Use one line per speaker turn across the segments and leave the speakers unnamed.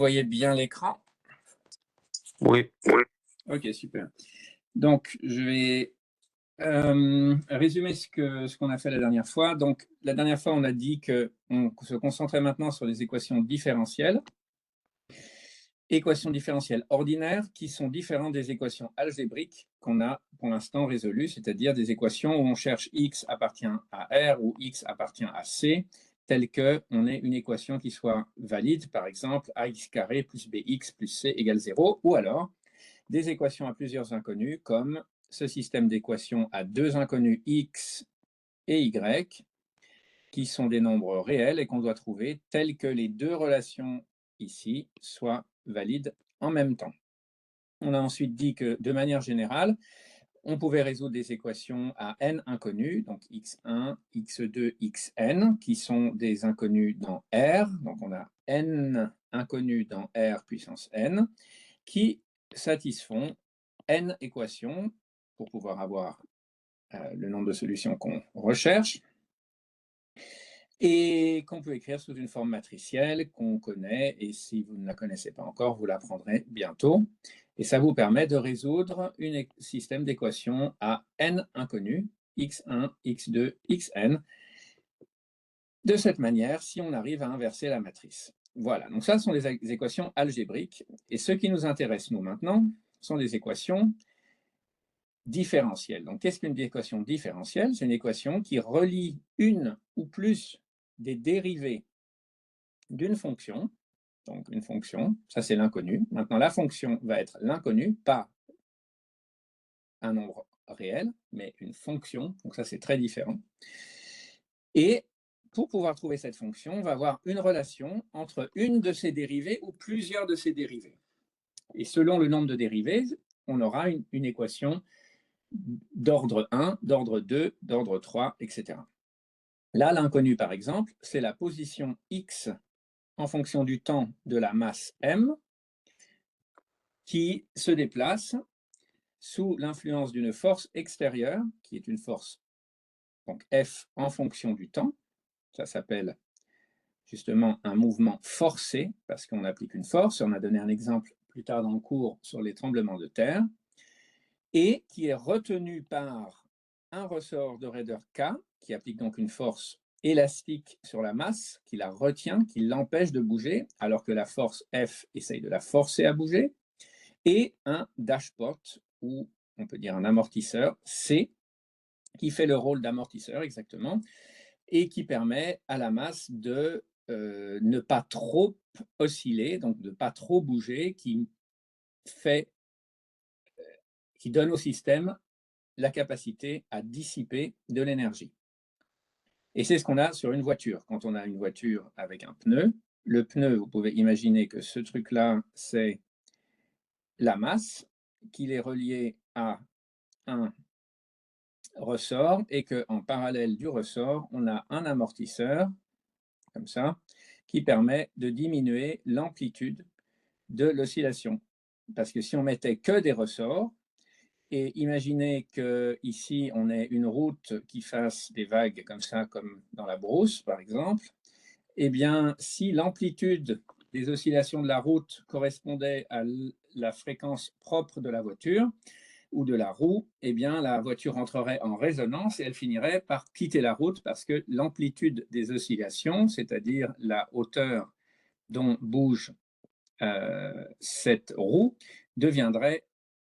Voyez bien l'écran?
Oui.
Oui. Ok, super. Donc, je vais résumer ce qu'on a fait la dernière fois. Donc, la dernière fois, on a dit qu'on se concentrait maintenant sur les équations différentielles. Équations différentielles ordinaires qui sont différentes des équations algébriques qu'on a pour l'instant résolues, c'est-à-dire des équations où on cherche x appartient à R ou x appartient à C, telle qu'on ait une équation qui soit valide, par exemple ax carré plus bx plus c égale 0, ou alors des équations à plusieurs inconnus, comme ce système d'équations à deux inconnus x et y, qui sont des nombres réels et qu'on doit trouver telles que les deux relations ici soient valides en même temps. On a ensuite dit que, de manière générale, on pouvait résoudre des équations à n inconnus, donc x1, x2, xn, qui sont des inconnus dans R. Donc on a n inconnus dans R puissance n, qui satisfont n équations pour pouvoir avoir le nombre de solutions qu'on recherche, et qu'on peut écrire sous une forme matricielle qu'on connaît, et si vous ne la connaissez pas encore, vous l'apprendrez bientôt. Et ça vous permet de résoudre un système d'équations à n inconnus, x1, x2, xn, de cette manière, si on arrive à inverser la matrice. Voilà, donc ça, ce sont les équations algébriques. Et ce qui nous intéresse, nous, maintenant, sont des équations différentielles. Donc, qu'est-ce qu'une équation différentielle? C'est une équation qui relie une ou plus des dérivées d'une fonction. Donc, une fonction, ça c'est l'inconnu. Maintenant, la fonction va être l'inconnu, pas un nombre réel, mais une fonction. Donc, ça c'est très différent. Et pour pouvoir trouver cette fonction, on va avoir une relation entre une de ses dérivées ou plusieurs de ses dérivées. Et selon le nombre de dérivées, on aura une équation d'ordre 1, d'ordre 2, d'ordre 3, etc. Là, l'inconnu, par exemple, c'est la position x en fonction du temps de la masse m qui se déplace sous l'influence d'une force extérieure, qui est une force, donc F en fonction du temps. Ça s'appelle justement un mouvement forcé, parce qu'on applique une force. On a donné un exemple plus tard dans le cours sur les tremblements de terre, et qui est retenu par un ressort de raideur K, qui applique donc une force élastique sur la masse, qui la retient, qui l'empêche de bouger, alors que la force F essaye de la forcer à bouger, et un dashpot, ou on peut dire un amortisseur, C, qui fait le rôle d'amortisseur exactement, et qui permet à la masse de ne pas trop osciller, donc de ne pas trop bouger, qui donne au système la capacité à dissiper de l'énergie. Et c'est ce qu'on a sur une voiture. Quand on a une voiture avec un pneu, le pneu, vous pouvez imaginer que ce truc-là, c'est la masse, qu'il est relié à un ressort, et qu'en parallèle du ressort, on a un amortisseur, comme ça, qui permet de diminuer l'amplitude de l'oscillation. Parce que si on mettait que des ressorts, et imaginez qu'ici, on ait une route qui fasse des vagues comme ça, comme dans la brousse, par exemple, eh bien, si l'amplitude des oscillations de la route correspondait à la fréquence propre de la voiture ou de la roue, eh bien, la voiture entrerait en résonance et elle finirait par quitter la route parce que l'amplitude des oscillations, c'est-à-dire la hauteur dont bouge cette roue, deviendrait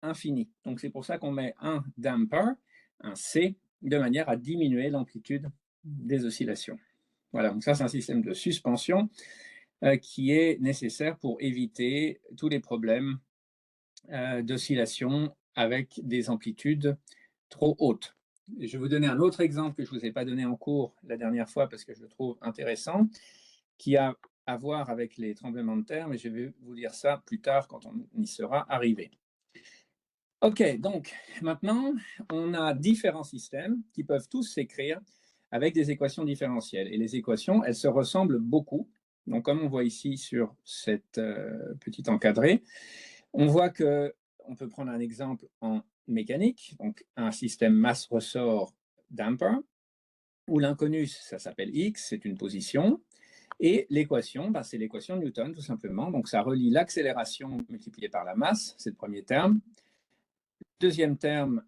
infinie. Donc, c'est pour ça qu'on met un damper, un C, de manière à diminuer l'amplitude des oscillations. Voilà, donc ça, c'est un système de suspension qui est nécessaire pour éviter tous les problèmes d'oscillation avec des amplitudes trop hautes. Et je vais vous donner un autre exemple que je ne vous ai pas donné en cours la dernière fois parce que je le trouve intéressant, qui a à voir avec les tremblements de terre, mais je vais vous dire ça plus tard quand on y sera arrivé. Ok, donc maintenant, on a différents systèmes qui peuvent tous s'écrire avec des équations différentielles. Et les équations, elles se ressemblent beaucoup. Donc, comme on voit ici sur cette petite encadrée, on voit qu'on peut prendre un exemple en mécanique, donc un système masse-ressort damper, où l'inconnu, ça s'appelle X, c'est une position, Et l'équation, bah, c'est l'équation de Newton, tout simplement. Donc, ça relie l'accélération multipliée par la masse, c'est le premier terme. Deuxième terme,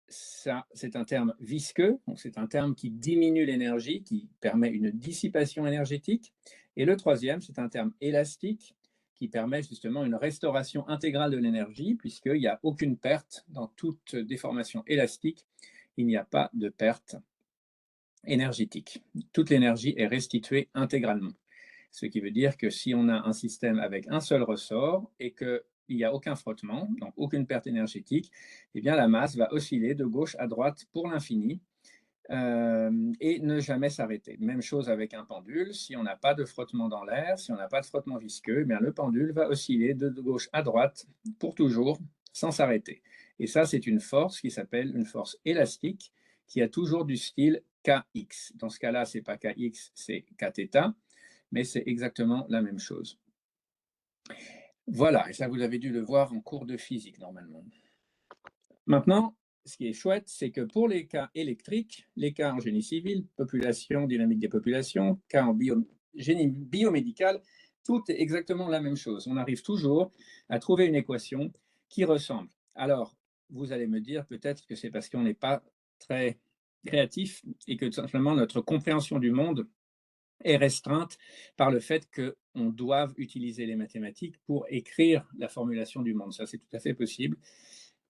c'est un terme visqueux, donc c'est un terme qui diminue l'énergie, qui permet une dissipation énergétique. Et le troisième, c'est un terme élastique, qui permet justement une restauration intégrale de l'énergie, puisqu'il n'y a aucune perte dans toute déformation élastique, il n'y a pas de perte énergétique. Toute l'énergie est restituée intégralement. Ce qui veut dire que si on a un système avec un seul ressort et qu'il n'y a aucun frottement, donc aucune perte énergétique, eh bien la masse va osciller de gauche à droite pour l'infini et ne jamais s'arrêter. Même chose avec un pendule, si on n'a pas de frottement dans l'air, si on n'a pas de frottement visqueux, eh bien le pendule va osciller de gauche à droite pour toujours, sans s'arrêter. Et ça, c'est une force qui s'appelle une force élastique, qui a toujours du style Kx. Dans ce cas-là, ce n'est pas Kx, c'est Kθ, mais c'est exactement la même chose. Voilà, et ça, vous avez dû le voir en cours de physique, normalement. Maintenant, ce qui est chouette, c'est que pour les cas électriques, les cas en génie civil, population, dynamique des populations, cas en génie biomédical, tout est exactement la même chose. On arrive toujours à trouver une équation qui ressemble. Alors, vous allez me dire peut-être que c'est parce qu'on n'est pas très créatif et que tout simplement notre compréhension du monde est restreinte par le fait qu'on doive utiliser les mathématiques pour écrire la formulation du monde. Ça, c'est tout à fait possible.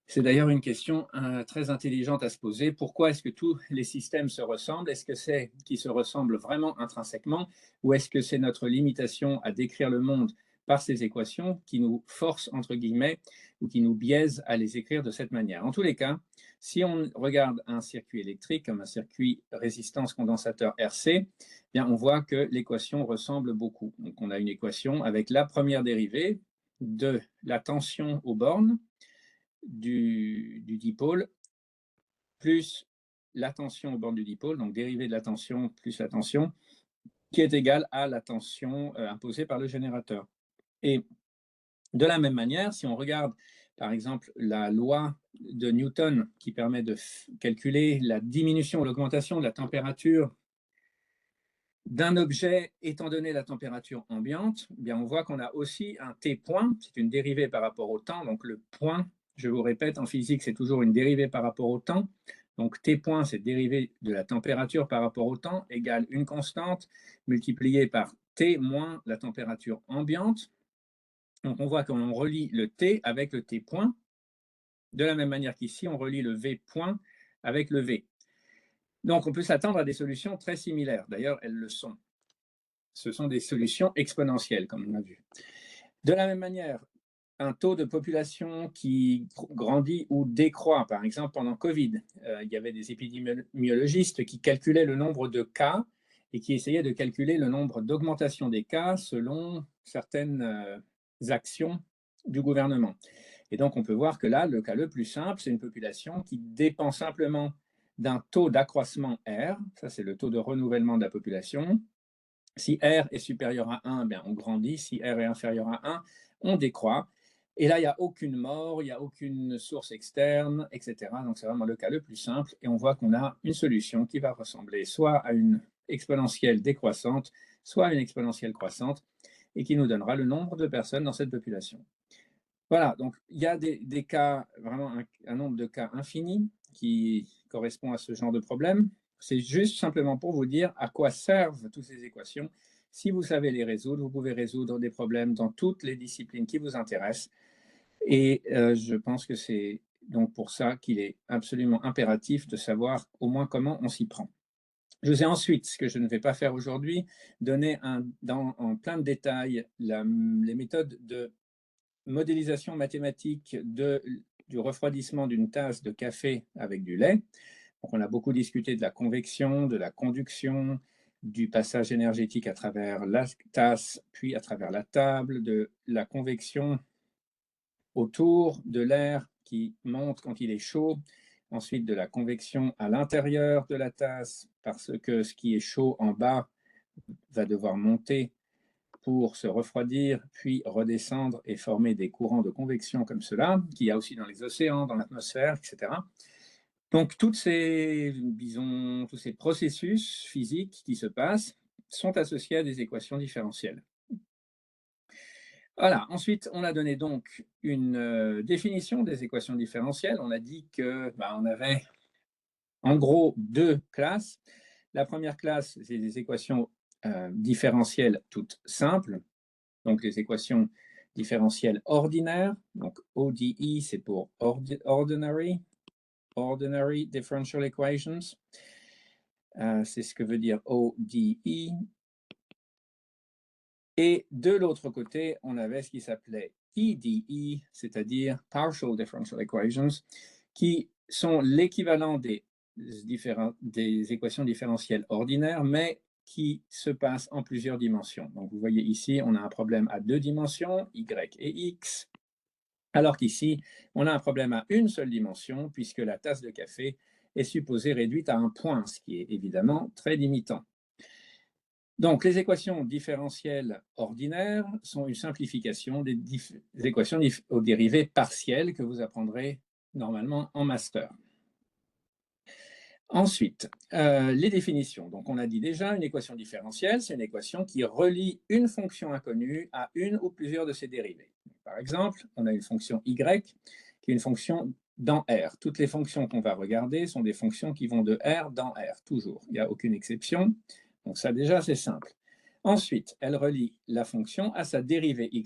C'est d'ailleurs une question très intelligente à se poser. Pourquoi est-ce que tous les systèmes se ressemblent? Est-ce que c'est qu'ils se ressemblent vraiment intrinsèquement ou est-ce que c'est notre limitation à décrire le monde par ces équations qui nous force, entre guillemets, ou qui nous biaise à les écrire de cette manière? En tous les cas, si on regarde un circuit électrique comme un circuit résistance-condensateur RC, eh bien on voit que l'équation ressemble beaucoup. Donc on a une équation avec la première dérivée de la tension aux bornes du dipôle plus la tension aux bornes du dipôle, donc dérivée de la tension plus la tension, qui est égale à la tension imposée par le générateur. Et de la même manière, si on regarde par exemple la loi de Newton qui permet de calculer la diminution ou l'augmentation de la température d'un objet étant donné la température ambiante, eh bien on voit qu'on a aussi un T point, c'est une dérivée par rapport au temps, donc le point, je vous répète, en physique, c'est toujours une dérivée par rapport au temps. Donc T point, c'est dérivée de la température par rapport au temps, égale une constante multipliée par T moins la température ambiante. Donc on voit qu'on relie le T avec le T point, de la même manière qu'ici, on relie le V point avec le V. Donc on peut s'attendre à des solutions très similaires. D'ailleurs, elles le sont. Ce sont des solutions exponentielles, comme on a vu. De la même manière, un taux de population qui grandit ou décroît, par exemple pendant Covid, il y avait des épidémiologistes qui calculaient le nombre de cas et qui essayaient de calculer le nombre d'augmentation des cas selon certaines actions du gouvernement. Et donc on peut voir que là, le cas le plus simple, c'est une population qui dépend simplement d'un taux d'accroissement R, ça c'est le taux de renouvellement de la population. Si R est supérieur à 1, bien on grandit. Si R est inférieur à 1, on décroît. Et là, il n'y a aucune mort, il n'y a aucune source externe, etc. Donc, c'est vraiment le cas le plus simple. Et on voit qu'on a une solution qui va ressembler soit à une exponentielle décroissante, soit à une exponentielle croissante, et qui nous donnera le nombre de personnes dans cette population. Voilà, donc il y a des cas, vraiment un nombre de cas infini qui correspond à ce genre de problème. C'est juste simplement pour vous dire à quoi servent toutes ces équations. Si vous savez les résoudre, vous pouvez résoudre des problèmes dans toutes les disciplines qui vous intéressent. Et je pense que c'est donc pour ça qu'il est absolument impératif de savoir au moins comment on s'y prend. Je vous ai ensuite, ce que je ne vais pas faire aujourd'hui, donné en plein de détails les méthodes de modélisation mathématique du refroidissement d'une tasse de café avec du lait. Donc, on a beaucoup discuté de la convection, de la conduction, du passage énergétique à travers la tasse, puis à travers la table, de la convection autour de l'air qui monte quand il est chaud, ensuite de la convection à l'intérieur de la tasse, parce que ce qui est chaud en bas va devoir monter pour se refroidir, puis redescendre et former des courants de convection comme cela, qu'il y a aussi dans les océans, dans l'atmosphère, etc. Donc, tous ces processus physiques qui se passent, sont associées à des équations différentielles. Voilà, ensuite, on a donné donc une définition des équations différentielles. On a dit que on avait en gros deux classes. La première classe, c'est des équations différentielles toutes simples, donc les équations différentielles ordinaires. Donc ODE, c'est pour ordinary differential equations. C'est ce que veut dire ODE. Et de l'autre côté, on avait ce qui s'appelait PDE, c'est-à-dire Partial Differential Equations, qui sont l'équivalent des équations différentielles ordinaires, mais qui se passent en plusieurs dimensions. Donc, vous voyez ici, on a un problème à 2 dimensions, y et x, alors qu'ici, on a un problème à une seule dimension, puisque la tasse de café est supposée réduite à un point, ce qui est évidemment très limitant. Donc, les équations différentielles ordinaires sont une simplification des équations aux dérivées partielles que vous apprendrez normalement en master. Ensuite, les définitions. Donc, on a dit déjà, une équation différentielle, c'est une équation qui relie une fonction inconnue à une ou plusieurs de ses dérivées. Par exemple, on a une fonction y qui est une fonction dans R. Toutes les fonctions qu'on va regarder sont des fonctions qui vont de R dans R, toujours. Il n'y a aucune exception. Donc ça, déjà, c'est simple. Ensuite, elle relie la fonction à sa dérivée y'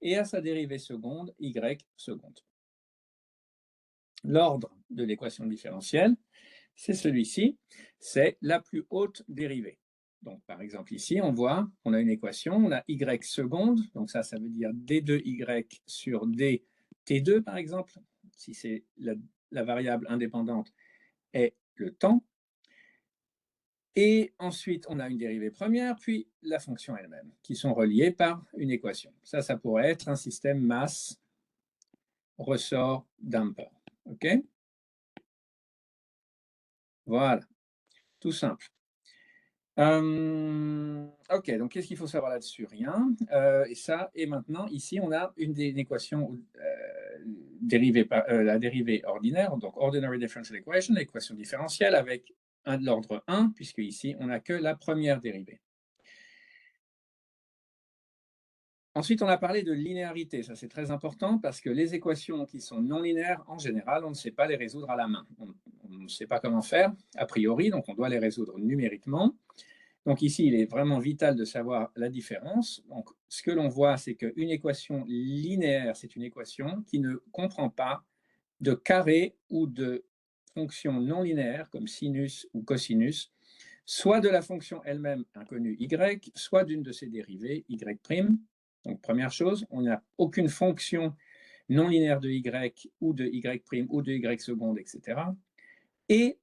et à sa dérivée seconde y seconde. L'ordre de l'équation différentielle, c'est celui-ci, c'est la plus haute dérivée. Donc, par exemple, ici, on voit, on a une équation, on a y seconde, donc ça veut dire d2y sur dt2, par exemple, si c'est la variable indépendante est le temps. Et ensuite, on a une dérivée première, puis la fonction elle-même, qui sont reliées par une équation. Ça pourrait être un système masse ressort damper. OK? Voilà, tout simple. OK, donc qu'est-ce qu'il faut savoir là-dessus? Rien. Et maintenant, ici, on a une équation dérivée par la dérivée ordinaire, donc ordinary differential equation, l'équation différentielle avec un de l'ordre 1, puisque ici, on n'a que la première dérivée. Ensuite, on a parlé de linéarité. Ça, c'est très important parce que les équations qui sont non linéaires, en général, on ne sait pas les résoudre à la main. On ne sait pas comment faire, a priori, donc on doit les résoudre numériquement. Donc ici, il est vraiment vital de savoir la différence. Donc, ce que l'on voit, c'est qu'une équation linéaire, c'est une équation qui ne comprend pas de carré ou de fonction non linéaire, comme sinus ou cosinus, soit de la fonction elle-même inconnue y, soit d'une de ses dérivées, y'. Donc, première chose, on n'a aucune fonction non linéaire de y ou de y' ou de y seconde, etc. Et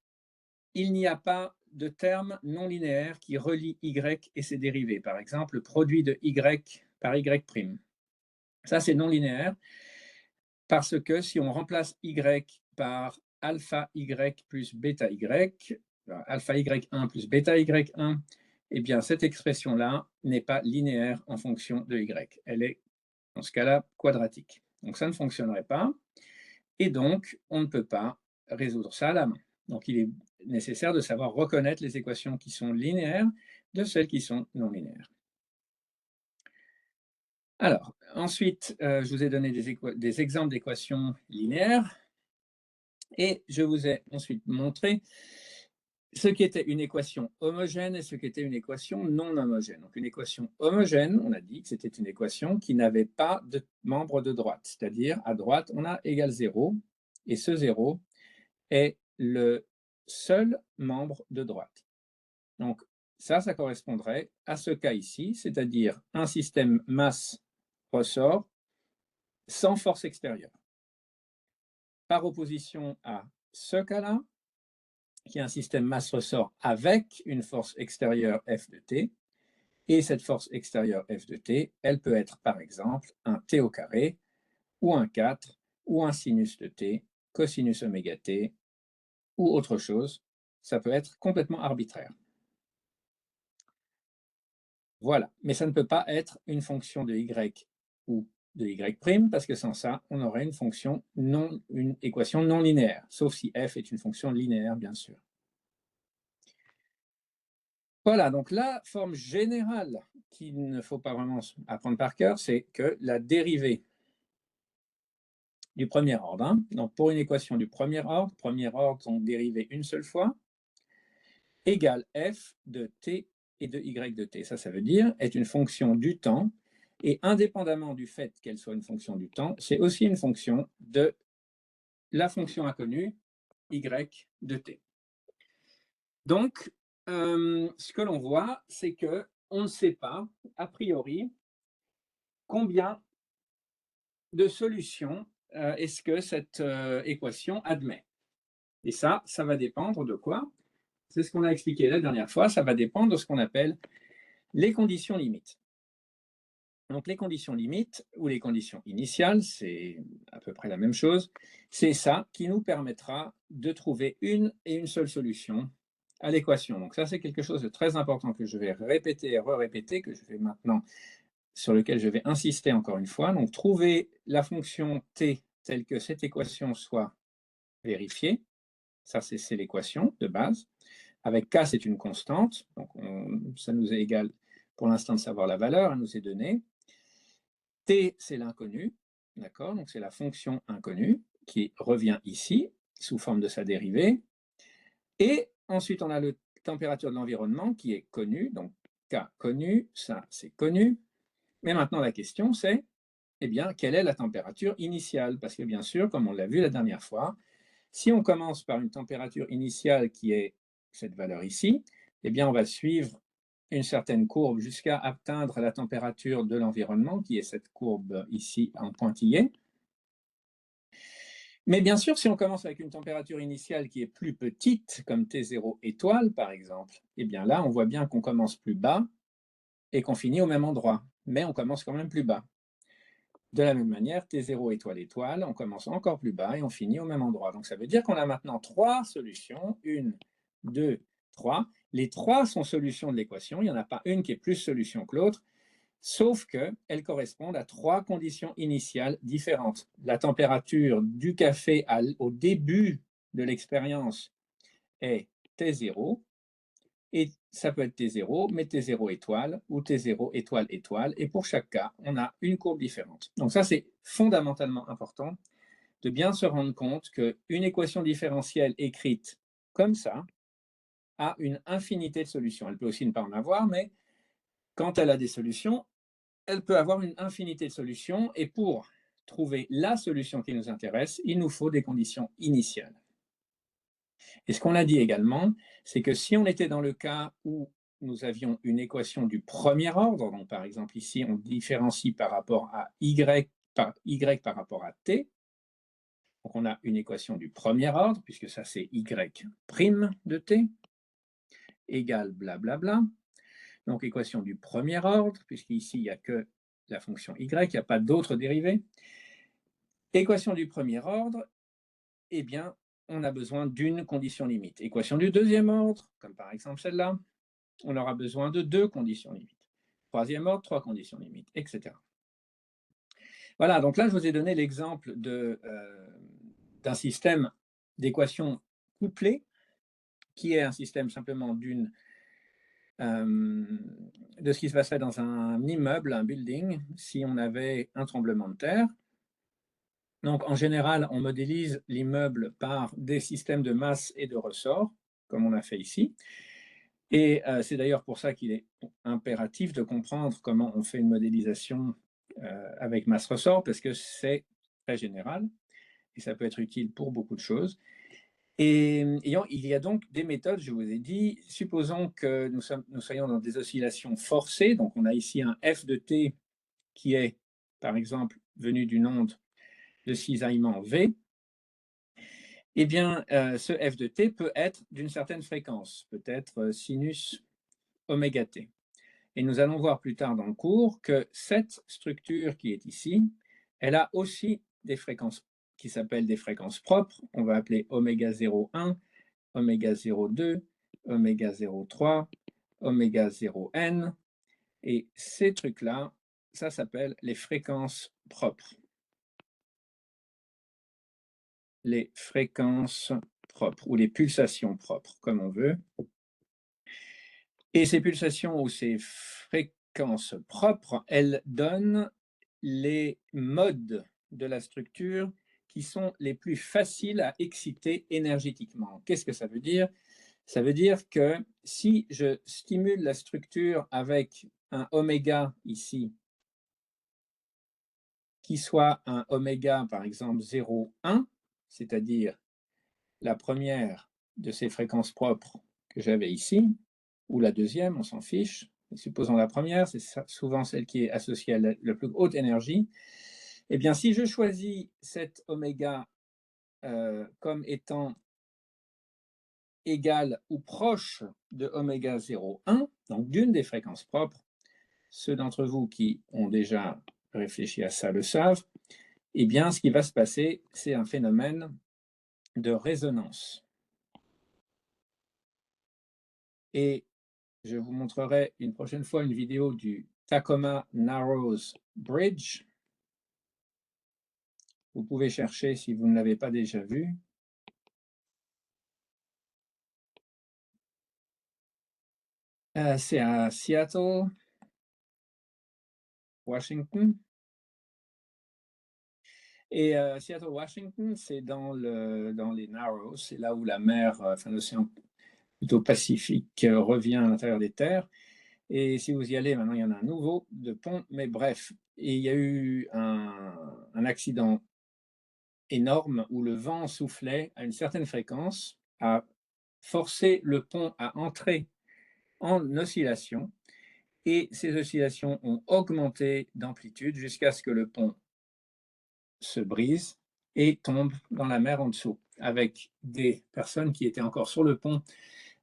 il n'y a pas de terme non linéaire qui relie y et ses dérivés. Par exemple, le produit de y par y'. Ça, c'est non linéaire parce que si on remplace y par alpha y plus bêta y, alpha y1 plus bêta y1, eh bien, cette expression-là n'est pas linéaire en fonction de y. Elle est, dans ce cas-là, quadratique. Donc, ça ne fonctionnerait pas. Et donc, on ne peut pas résoudre ça à la main. Donc, il est nécessaire de savoir reconnaître les équations qui sont linéaires de celles qui sont non linéaires. Alors, ensuite, je vous ai donné des exemples d'équations linéaires et je vous ai ensuite montré ce qui était une équation homogène et ce qui était une équation non homogène. Donc, une équation homogène, on a dit que c'était une équation qui n'avait pas de membre de droite, c'est-à-dire à droite, on a égal 0 et ce 0 est le seul membre de droite. Donc, ça correspondrait à ce cas ici, c'est-à-dire un système masse-ressort sans force extérieure. Par opposition à ce cas-là, qui est un système masse-ressort avec une force extérieure F de t, et cette force extérieure F de t, elle peut être par exemple un t au carré, ou un 4, ou un sinus de t, cosinus oméga t, ou autre chose. Ça peut être complètement arbitraire. Voilà, mais ça ne peut pas être une fonction de y ou de y', parce que sans ça, on aurait une équation non linéaire, sauf si f est une fonction linéaire, bien sûr. Voilà, donc la forme générale qu'il ne faut pas vraiment apprendre par cœur, c'est que la dérivée du premier ordre, hein, donc pour une équation du premier ordre, donc dérivée une seule fois, égale f de t et de y de t. Ça veut dire est une fonction du temps, et indépendamment du fait qu'elle soit une fonction du temps, c'est aussi une fonction de la fonction inconnue y de t. Donc, ce que l'on voit, c'est qu'on ne sait pas, a priori, combien de solutions est-ce que cette équation admet. Et ça va dépendre de quoi? C'est ce qu'on a expliqué la dernière fois, ça va dépendre de ce qu'on appelle les conditions limites. Donc les conditions limites ou les conditions initiales, c'est à peu près la même chose, c'est ça qui nous permettra de trouver une et une seule solution à l'équation. Donc ça, c'est quelque chose de très important que je vais répéter et re-répéter, que je vais maintenant, sur lequel je vais insister encore une fois. Donc trouver la fonction t telle que cette équation soit vérifiée, ça c'est l'équation de base. Avec k, c'est une constante, donc ça nous est égal pour l'instant de savoir la valeur, elle nous est donnée. T, c'est l'inconnu, d'accord? Donc c'est la fonction inconnue qui revient ici sous forme de sa dérivée. Et ensuite, on a la température de l'environnement qui est connue, donc K connu, ça c'est connu. Mais maintenant, la question c'est, eh bien, quelle est la température initiale? Parce que bien sûr, comme on l'a vu la dernière fois, si on commence par une température initiale qui est cette valeur ici, eh bien, on va suivre une certaine courbe jusqu'à atteindre la température de l'environnement, qui est cette courbe ici en pointillé. Mais bien sûr, si on commence avec une température initiale qui est plus petite, comme T0 étoile par exemple, eh bien là, on voit bien qu'on commence plus bas et qu'on finit au même endroit, mais on commence quand même plus bas. De la même manière, T0 étoile étoile, on commence encore plus bas et on finit au même endroit. Donc ça veut dire qu'on a maintenant trois solutions, une, deux, trois. Les trois sont solutions de l'équation, il n'y en a pas une qui est plus solution que l'autre, sauf qu'elles correspondent à trois conditions initiales différentes. La température du café au début de l'expérience est T0, et ça peut être T0, mais T0 étoile ou T0 étoile étoile, et pour chaque cas, on a une courbe différente. Donc ça, c'est fondamentalement important de bien se rendre compte qu'une équation différentielle écrite comme ça a une infinité de solutions. Elle peut aussi ne pas en avoir, mais quand elle a des solutions, elle peut avoir une infinité de solutions, et pour trouver la solution qui nous intéresse, il nous faut des conditions initiales. Et ce qu'on a dit également, c'est que si on était dans le cas où nous avions une équation du premier ordre, donc par exemple ici on différencie par rapport à y par rapport à t, donc on a une équation du premier ordre, puisque ça c'est y prime de t, égale blablabla. Donc équation du premier ordre, puisqu'ici il n'y a que la fonction y, il n'y a pas d'autres dérivés. Équation du premier ordre, eh bien, on a besoin d'une condition limite. Équation du deuxième ordre, comme par exemple celle-là, on aura besoin de deux conditions limites. Troisième ordre, trois conditions limites, etc. Voilà, donc là, je vous ai donné l'exemple d'un système d'équations couplées, qui est un système simplement de ce qui se passerait dans un immeuble, un building, si on avait un tremblement de terre. Donc, en général, on modélise l'immeuble par des systèmes de masse et de ressort, comme on a fait ici. Et c'est d'ailleurs pour ça qu'il est impératif de comprendre comment on fait une modélisation avec masse-ressort, parce que c'est très général et ça peut être utile pour beaucoup de choses. Et il y a donc des méthodes, je vous ai dit, supposons que nous soyons dans des oscillations forcées, donc on a ici un f de t qui est, par exemple, venu d'une onde de cisaillement V, eh bien, ce f de t peut être d'une certaine fréquence, peut-être sinus oméga t. Et nous allons voir plus tard dans le cours que cette structure qui est ici, elle a aussi des fréquences qui s'appellent des fréquences propres. On va appeler oméga 0,1, oméga 0,2, oméga 0,3, oméga 0n. Et ces trucs-là, ça s'appelle les fréquences propres. Les fréquences propres ou les pulsations propres, comme on veut. Et ces pulsations ou ces fréquences propres, elles donnent les modes de la structure qui sont les plus faciles à exciter énergétiquement. Qu'est-ce que ça veut dire? Ça veut dire que si je stimule la structure avec un oméga ici, qui soit un oméga par exemple 0,1, c'est-à-dire la première de ces fréquences propres que j'avais ici, ou la deuxième, on s'en fiche. Supposons la première, c'est souvent celle qui est associée à la plus haute énergie. Eh bien, si je choisis cet oméga comme étant égal ou proche de oméga 0,1, donc d'une des fréquences propres, ceux d'entre vous qui ont déjà réfléchi à ça le savent, eh bien, ce qui va se passer, c'est un phénomène de résonance. Et je vous montrerai une prochaine fois une vidéo du Tacoma Narrows Bridge. Vous pouvez chercher si vous ne l'avez pas déjà vu. C'est à Seattle, Washington. Et Seattle, Washington, c'est dans les Narrows, c'est là où la mer, enfin l'océan plutôt Pacifique, revient à l'intérieur des terres. Et si vous y allez, maintenant il y en a un nouveau de pont, mais bref. Et il y a eu un accident énorme où le vent soufflait à une certaine fréquence, a forcé le pont à entrer en oscillation, et ces oscillations ont augmenté d'amplitude jusqu'à ce que le pont se brise et tombe dans la mer en dessous, avec des personnes qui étaient encore sur le pont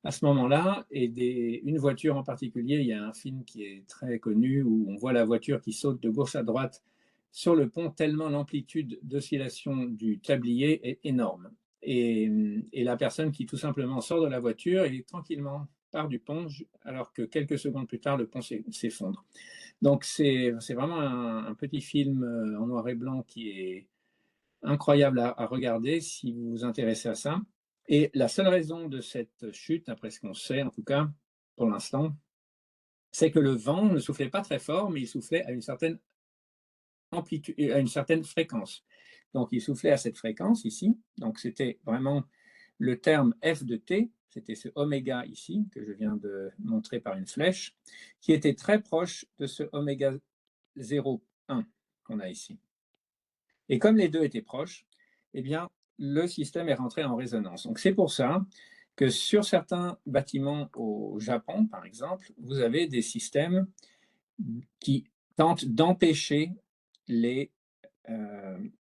à ce moment-là, et une voiture en particulier. Il y a un film qui est très connu où on voit la voiture qui saute de gauche à droite sur le pont, tellement l'amplitude d'oscillation du tablier est énorme. Et la personne qui tout simplement sort de la voiture et tranquillement part du pont, alors que quelques secondes plus tard, le pont s'effondre. Donc c'est vraiment un petit film en noir et blanc qui est incroyable à regarder si vous vous intéressez à ça. Et la seule raison de cette chute, après ce qu'on sait en tout cas pour l'instant, c'est que le vent ne soufflait pas très fort, mais il soufflait à une certaine amplitude, à une certaine fréquence. Donc il soufflait à cette fréquence ici. Donc c'était vraiment le terme F de T, c'était ce oméga ici que je viens de montrer par une flèche, qui était très proche de ce oméga 0,1 qu'on a ici. Et comme les deux étaient proches, eh bien, le système est rentré en résonance. Donc c'est pour ça que sur certains bâtiments au Japon, par exemple, vous avez des systèmes qui tentent d'empêcher les,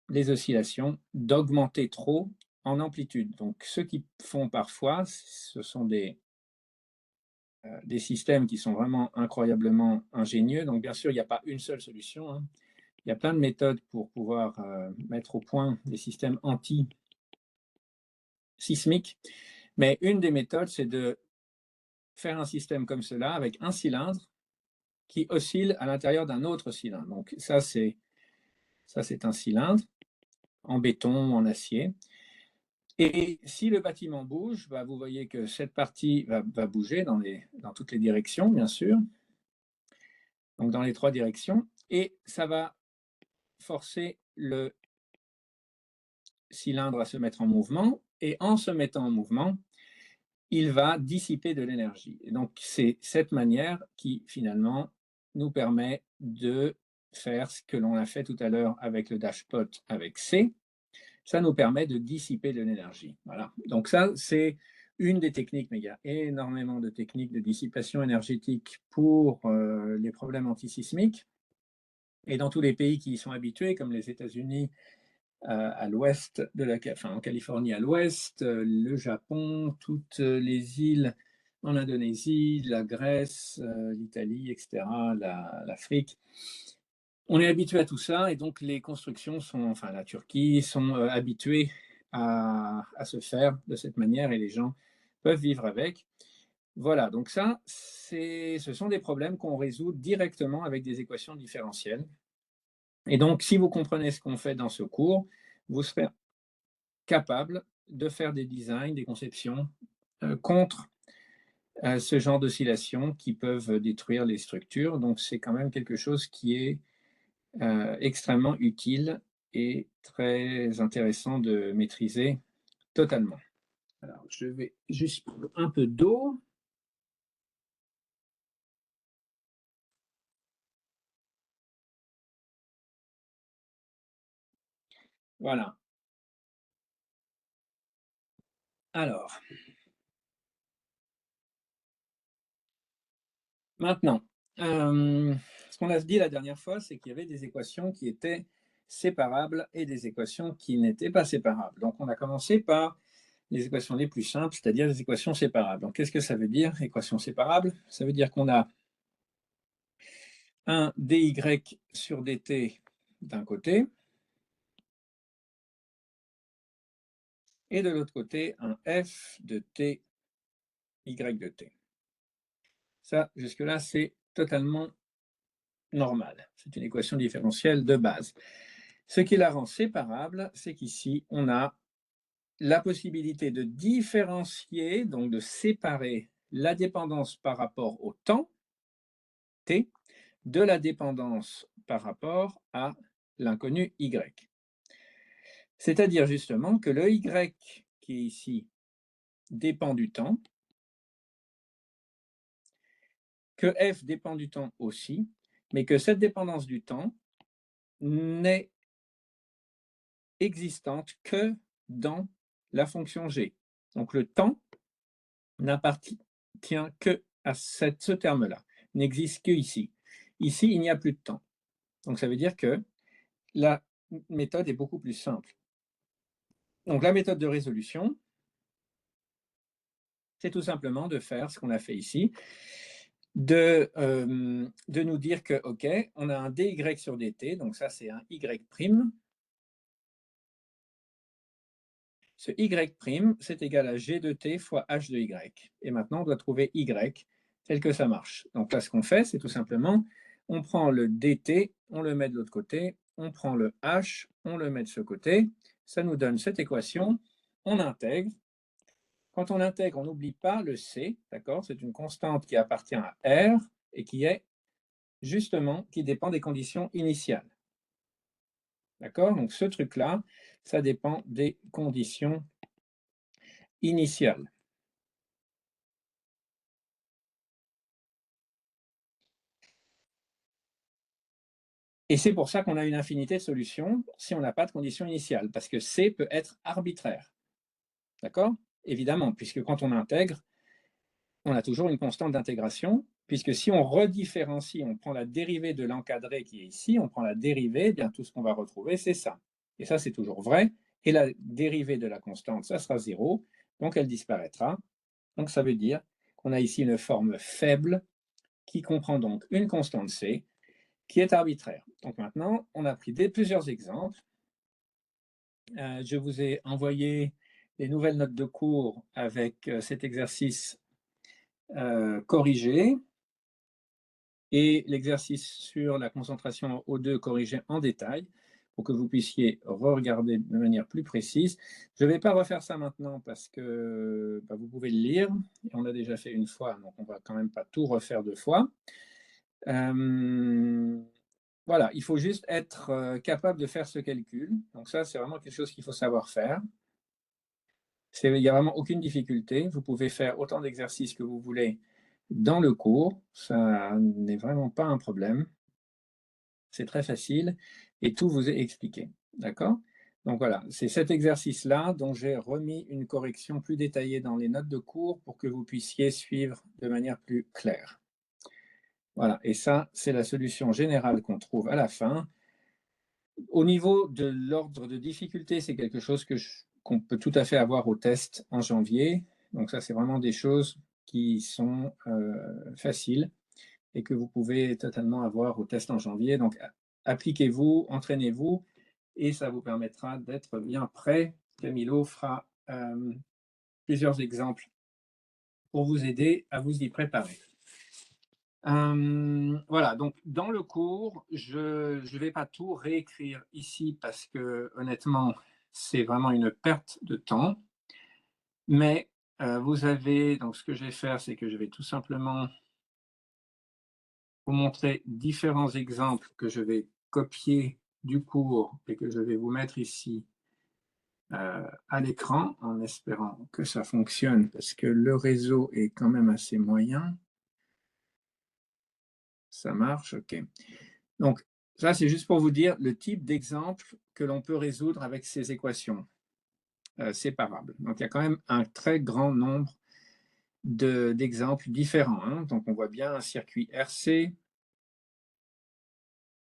les oscillations d'augmenter trop en amplitude. Donc ce qu'ils font parfois, ce sont des systèmes qui sont vraiment incroyablement ingénieux. Donc bien sûr, il n'y a pas une seule solution, hein. Il y a plein de méthodes pour pouvoir mettre au point des systèmes anti-sismiques, mais une des méthodes, c'est de faire un système comme cela avec un cylindre qui oscille à l'intérieur d'un autre cylindre. Donc ça, c'est un cylindre en béton, en acier. Et si le bâtiment bouge, bah, vous voyez que cette partie va bouger dans toutes les directions, bien sûr, donc dans les trois directions, et ça va forcer le cylindre à se mettre en mouvement, et en se mettant en mouvement, il va dissiper de l'énergie. Et donc, c'est cette manière qui, finalement, nous permet de faire ce que l'on a fait tout à l'heure avec le dashpot avec C. Ça nous permet de dissiper de l'énergie. Voilà. Donc ça, c'est une des techniques, mais il y a énormément de techniques de dissipation énergétique pour les problèmes antisismiques. Et dans tous les pays qui y sont habitués, comme les États-Unis, à l'ouest de en Californie à l'ouest, le Japon, toutes les îles en Indonésie, la Grèce, l'Italie, etc., l'Afrique. On est habitué à tout ça, et donc les constructions sont, enfin la Turquie, sont habituées à se faire de cette manière, et les gens peuvent vivre avec. Voilà, donc ça, ce sont des problèmes qu'on résout directement avec des équations différentielles. Et donc, si vous comprenez ce qu'on fait dans ce cours, vous serez capable de faire des designs, des conceptions contre ce genre d'oscillations qui peuvent détruire les structures. Donc, c'est quand même quelque chose qui est extrêmement utile et très intéressant de maîtriser totalement. Alors, je vais juste prendre un peu d'eau. Voilà. Alors, maintenant, ce qu'on a dit la dernière fois, c'est qu'il y avait des équations qui étaient séparables et des équations qui n'étaient pas séparables. Donc, on a commencé par les équations les plus simples, c'est-à-dire les équations séparables. Donc, qu'est-ce que ça veut dire, équation séparable? Ça veut dire qu'on a un dy sur dt d'un côté, et de l'autre côté, un f de t, y de t. Ça, jusque-là, c'est totalement normal. C'est une équation différentielle de base. Ce qui la rend séparable, c'est qu'ici, on a la possibilité de différencier, donc de séparer la dépendance par rapport au temps, t, de la dépendance par rapport à l'inconnu y. C'est-à-dire justement que le y qui est ici dépend du temps, que f dépend du temps aussi, mais que cette dépendance du temps n'est existante que dans la fonction g. Donc le temps n'appartient que à ce terme-là, n'existe que ici. Ici, il n'y a plus de temps. Donc ça veut dire que la méthode est beaucoup plus simple. Donc la méthode de résolution, c'est tout simplement de faire ce qu'on a fait ici, de nous dire que, OK, on a un dy sur dt, donc ça c'est un y'. Ce y', c'est égal à g de t fois h de y. Et maintenant, on doit trouver y tel que ça marche. Donc là, ce qu'on fait, c'est tout simplement, on prend le dt, on le met de l'autre côté, on prend le h, on le met de ce côté, ça nous donne cette équation, on intègre. Quand on intègre, on n'oublie pas le c, d'accord? C'est une constante qui appartient à R et qui est justement, qui dépend des conditions initiales. D'accord? Donc ce truc-là, ça dépend des conditions initiales. Et c'est pour ça qu'on a une infinité de solutions si on n'a pas de conditions initiales, parce que C peut être arbitraire. D'accord? Évidemment, puisque quand on intègre, on a toujours une constante d'intégration, puisque si on redifférencie, on prend la dérivée de l'encadré qui est ici, on prend la dérivée, eh bien tout ce qu'on va retrouver, c'est ça. Et ça, c'est toujours vrai. Et la dérivée de la constante, ça sera 0, donc elle disparaîtra. Donc ça veut dire qu'on a ici une forme faible qui comprend donc une constante C qui est arbitraire. Donc maintenant, on a pris plusieurs exemples. Je vous ai envoyé les nouvelles notes de cours avec cet exercice corrigé et l'exercice sur la concentration O2 corrigé en détail pour que vous puissiez re-regarder de manière plus précise. Je ne vais pas refaire ça maintenant parce que vous pouvez le lire. On l'a déjà fait une fois, donc on ne va quand même pas tout refaire deux fois. Voilà, il faut juste être capable de faire ce calcul. Donc ça, c'est vraiment quelque chose qu'il faut savoir faire. Il n'y a vraiment aucune difficulté. Vous pouvez faire autant d'exercices que vous voulez dans le cours. Ça n'est vraiment pas un problème. C'est très facile et tout vous est expliqué. D'accord? Donc voilà, c'est cet exercice-là dont j'ai remis une correction plus détaillée dans les notes de cours pour que vous puissiez suivre de manière plus claire. Voilà, et ça, c'est la solution générale qu'on trouve à la fin. Au niveau de l'ordre de difficulté, c'est quelque chose qu'on peut tout à fait avoir au test en janvier. Donc ça, c'est vraiment des choses qui sont faciles et que vous pouvez totalement avoir au test en janvier. Donc appliquez-vous, entraînez-vous et ça vous permettra d'être bien prêt. Camilo fera plusieurs exemples pour vous aider à vous y préparer. Voilà, donc dans le cours, je ne vais pas tout réécrire ici parce que honnêtement, c'est vraiment une perte de temps. Mais vous avez, donc ce que je vais faire, c'est que je vais tout simplement vous montrer différents exemples que je vais copier du cours et que je vais vous mettre ici à l'écran, en espérant que ça fonctionne, parce que le réseau est quand même assez moyen. Ça marche, OK. Donc, ça, c'est juste pour vous dire le type d'exemple que l'on peut résoudre avec ces équations séparables. Donc, il y a quand même un très grand nombre d'exemples différents, hein. Donc, on voit bien un circuit RC,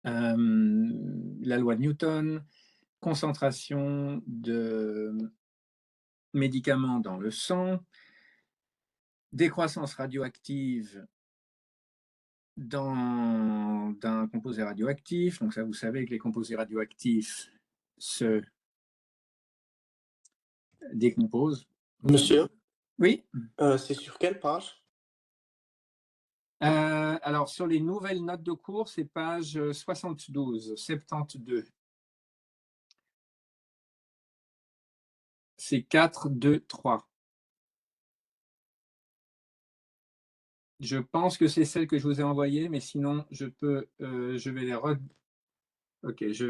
la loi de Newton, concentration de médicaments dans le sang, décroissance radioactive d'un composé radioactif. Donc ça, vous savez que les composés radioactifs se décomposent.
Monsieur,
Oui.
c'est sur quelle page?
Alors, sur les nouvelles notes de cours, c'est page 72, 72. C'est 4, 2, 3. Je pense que c'est celle que je vous ai envoyée, mais sinon, je vais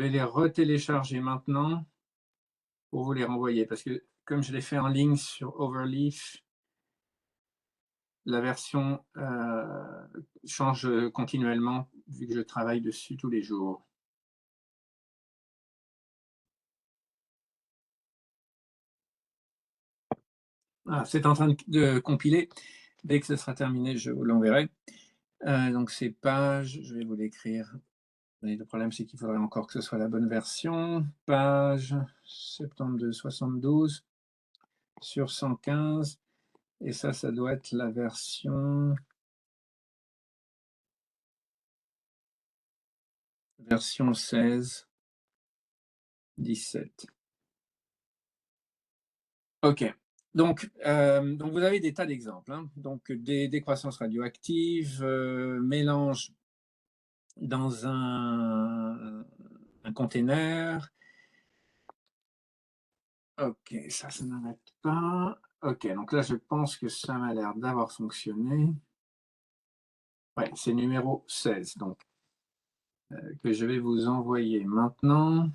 les retélécharger maintenant pour vous les renvoyer, parce que comme je l'ai fait en ligne sur Overleaf, la version change continuellement, vu que je travaille dessus tous les jours. Ah, c'est en train de compiler. Dès que ce sera terminé, je vous l'enverrai. Donc ces pages, je vais vous l'écrire. Le problème, c'est qu'il faudrait encore que ce soit la bonne version. Page 72, 72 sur 115. Et ça doit être la version 16, 17. OK. Donc vous avez des tas d'exemples, hein. Donc des décroissances radioactives, mélange dans un container. OK, ça n'arrête pas. OK, donc là, je pense que ça m'a l'air d'avoir fonctionné. Ouais, c'est numéro 16, donc que je vais vous envoyer maintenant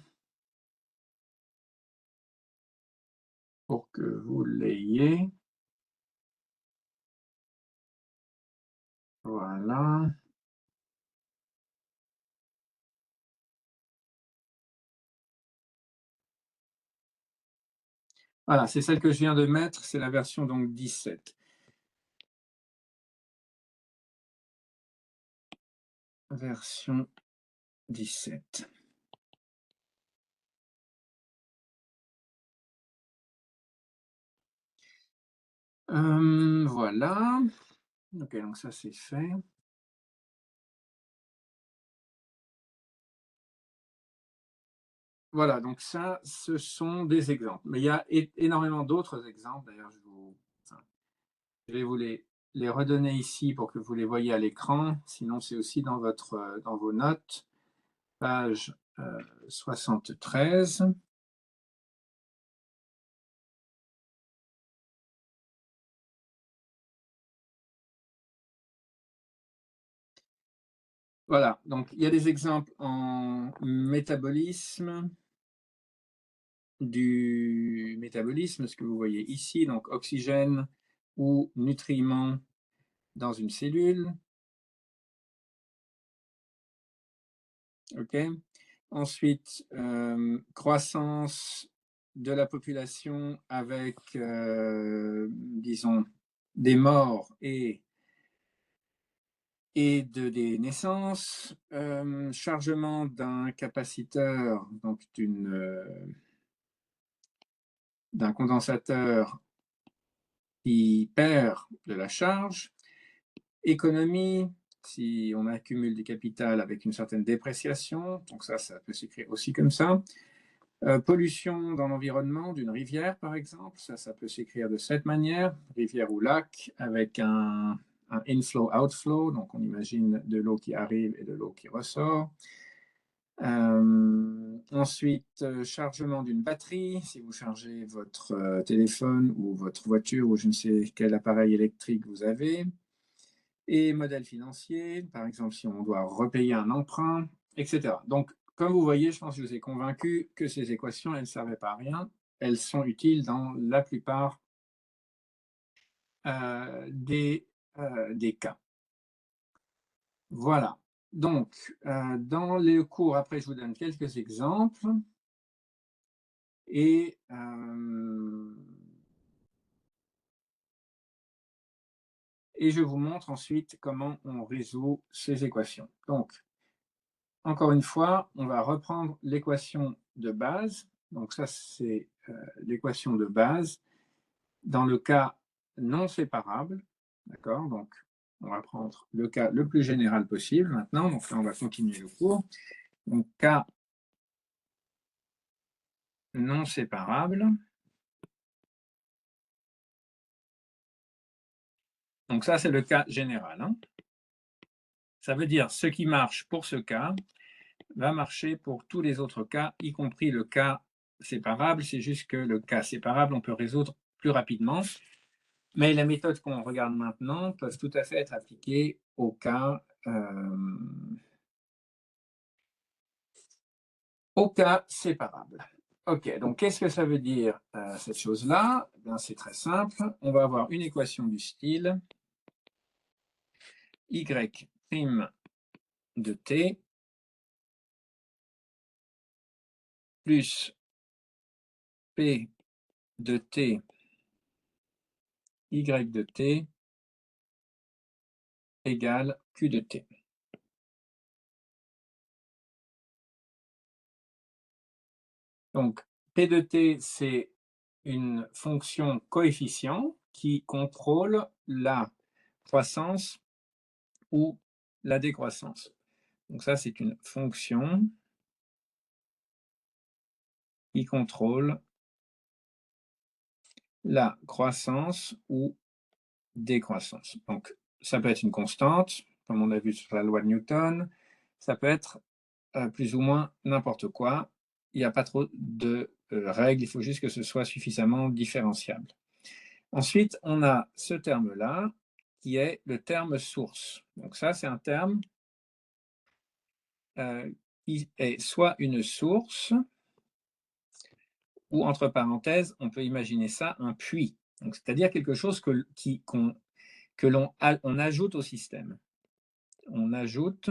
pour que vous l'ayez. Voilà. Voilà, c'est celle que je viens de mettre, c'est la version donc 17. Version 17. Voilà. OK, donc ça c'est fait. Voilà, donc ça, ce sont des exemples. Mais il y a énormément d'autres exemples. D'ailleurs, je vais vous les redonner ici pour que vous les voyez à l'écran. Sinon, c'est aussi dans vos notes. Page 73. Voilà, donc il y a des exemples en métabolisme, ce que vous voyez ici, donc oxygène ou nutriments dans une cellule. OK. Ensuite, croissance de la population avec, disons, des morts et des naissances, chargement d'un capaciteur, donc d'un condensateur qui perd de la charge, économie, si on accumule du capital avec une certaine dépréciation, donc ça peut s'écrire aussi comme ça. Pollution dans l'environnement d'une rivière, par exemple, ça peut s'écrire de cette manière, rivière ou lac, avec un inflow-outflow, donc on imagine de l'eau qui arrive et de l'eau qui ressort. Ensuite, chargement d'une batterie. Si vous chargez votre téléphone ou votre voiture ou je ne sais quel appareil électrique vous avez. Et modèle financier, par exemple, si on doit repayer un emprunt, etc. Donc, comme vous voyez, je pense que je vous ai convaincu que ces équations, elles ne servaient pas à rien. Elles sont utiles dans la plupart des cas. Voilà. Donc, dans les cours, après, je vous donne quelques exemples. Et je vous montre ensuite comment on résout ces équations. Donc, encore une fois, on va reprendre l'équation de base. Donc ça, c'est l'équation de base dans le cas non séparable. D'accord? Donc, on va prendre le cas le plus général possible maintenant. Donc là, on va continuer le cours. Donc, cas non séparable. Donc ça, c'est le cas général. Hein. Ça veut dire ce qui marche pour ce cas va marcher pour tous les autres cas, y compris le cas séparable. C'est juste que le cas séparable, on peut résoudre plus rapidement. Mais les méthodes qu'on regarde maintenant peuvent tout à fait être appliquées au cas séparable. OK, donc qu'est-ce que ça veut dire cette chose-là? C'est très simple. On va avoir une équation du style y' de t plus p de t y de t égale q de t. Donc, p de t, c'est une fonction coefficient qui contrôle la croissance ou la décroissance. Donc ça, c'est une fonction qui contrôle la croissance ou décroissance. Donc, ça peut être une constante, comme on a vu sur la loi de Newton. Ça peut être plus ou moins n'importe quoi. Il n'y a pas trop de règles, il faut juste que ce soit suffisamment différenciable. Ensuite, on a ce terme-là, qui est le terme source. Donc ça, c'est un terme qui est soit une source, ou entre parenthèses, on peut imaginer ça un puits. C'est-à-dire quelque chose que l'on ajoute au système. On ajoute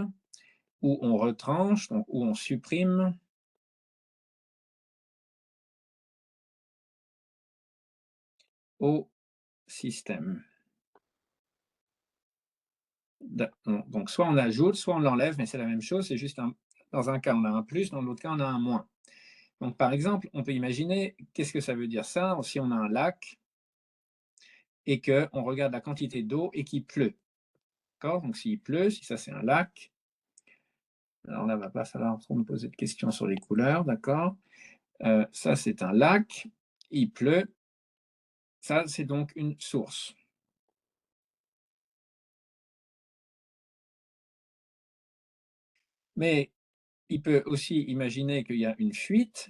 ou on retranche, donc, ou on supprime au système. Donc, soit on ajoute, soit on l'enlève, mais c'est la même chose, c'est juste dans un cas, on a un plus, dans l'autre cas, on a un moins. Donc, par exemple, on peut imaginer, qu'est-ce que ça veut dire ça? Si on a un lac et qu'on regarde la quantité d'eau et qu'il pleut. D'accord? Donc, s'il pleut, si ça c'est un lac, alors là, il ne va pas falloir trop me poser de questions sur les couleurs, d'accord? Ça, c'est un lac, il pleut, ça, c'est donc une source. Mais il peut aussi imaginer qu'il y a une fuite,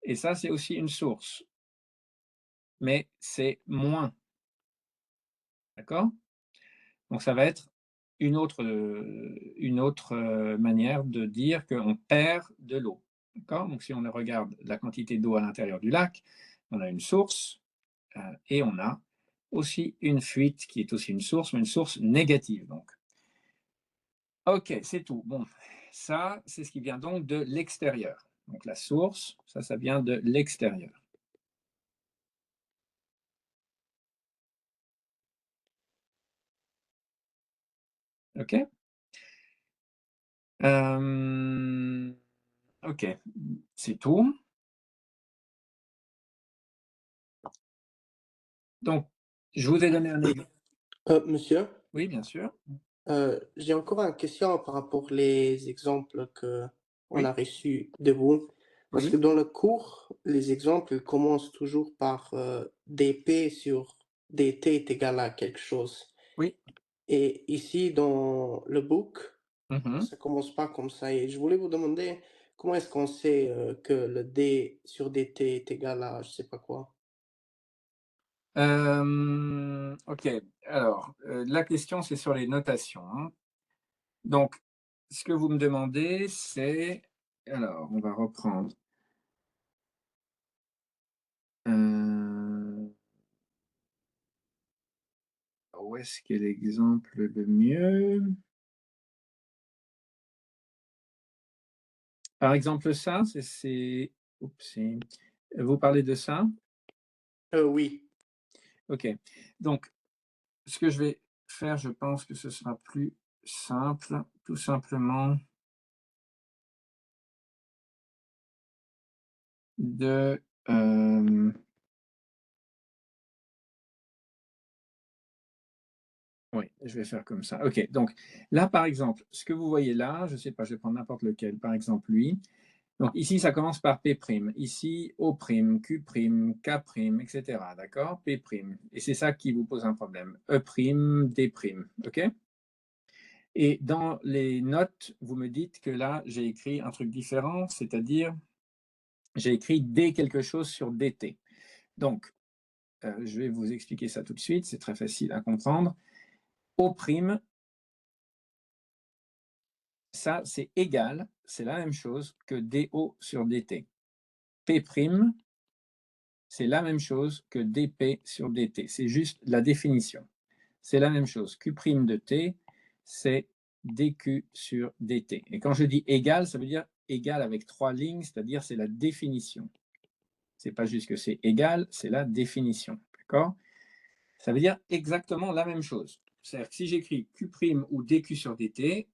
et ça, c'est aussi une source. Mais c'est moins. D'accord? Donc ça va être une autre manière de dire qu'on perd de l'eau. D'accord? Donc si on regarde la quantité d'eau à l'intérieur du lac, on a une source et on a aussi une fuite qui est aussi une source, mais une source négative. Donc. OK, c'est tout. Bon, ça, c'est ce qui vient donc de l'extérieur. Donc la source, ça vient de l'extérieur. OK? OK, c'est tout. Donc, je vous ai donné un exemple.
Monsieur,
Oui, bien sûr.
j'ai encore une question par rapport les exemples que on
Oui,
a reçus de vous. Parce que
oui,
dans le cours, les exemples ils commencent toujours par dp sur dt est égal à quelque chose.
oui.
Et ici, dans le book, Ça commence pas comme ça. Et je voulais vous demander, comment est-ce qu'on sait que le d sur dt est égal à je sais pas quoi?
Ok, alors, la question, c'est sur les notations, hein. Donc, ce que vous me demandez, c'est... Alors, on va reprendre. Où est-ce qu'est l'exemple le mieux? Par exemple, ça, oups, vous parlez de ça?
Oui.
Ok. Donc, ce que je vais faire, je pense que ce sera plus simple, tout simplement de... Oui, je vais faire comme ça. Ok, donc là, par exemple, ce que vous voyez là, je ne sais pas, je vais prendre n'importe lequel, par exemple lui. Donc ici, ça commence par P', ici O', Q', K', etc. D'accord? P'. Et c'est ça qui vous pose un problème. E', D'. OK? Et dans les notes, vous me dites que là, j'ai écrit un truc différent, c'est-à-dire j'ai écrit D quelque chose sur DT. Donc, je vais vous expliquer ça tout de suite, c'est très facile à comprendre. O', ça, c'est égal, c'est la même chose que DO sur DT. P', c'est la même chose que dP sur dt. C'est juste la définition. C'est la même chose. Q' de t, c'est dq sur dt. Et quand je dis égal, ça veut dire égal avec 3 lignes, c'est-à-dire c'est la définition. C'est pas juste que c'est égal, c'est la définition. D'accord? Ça veut dire exactement la même chose. C'est-à-dire que si j'écris Q' ou dq sur dt,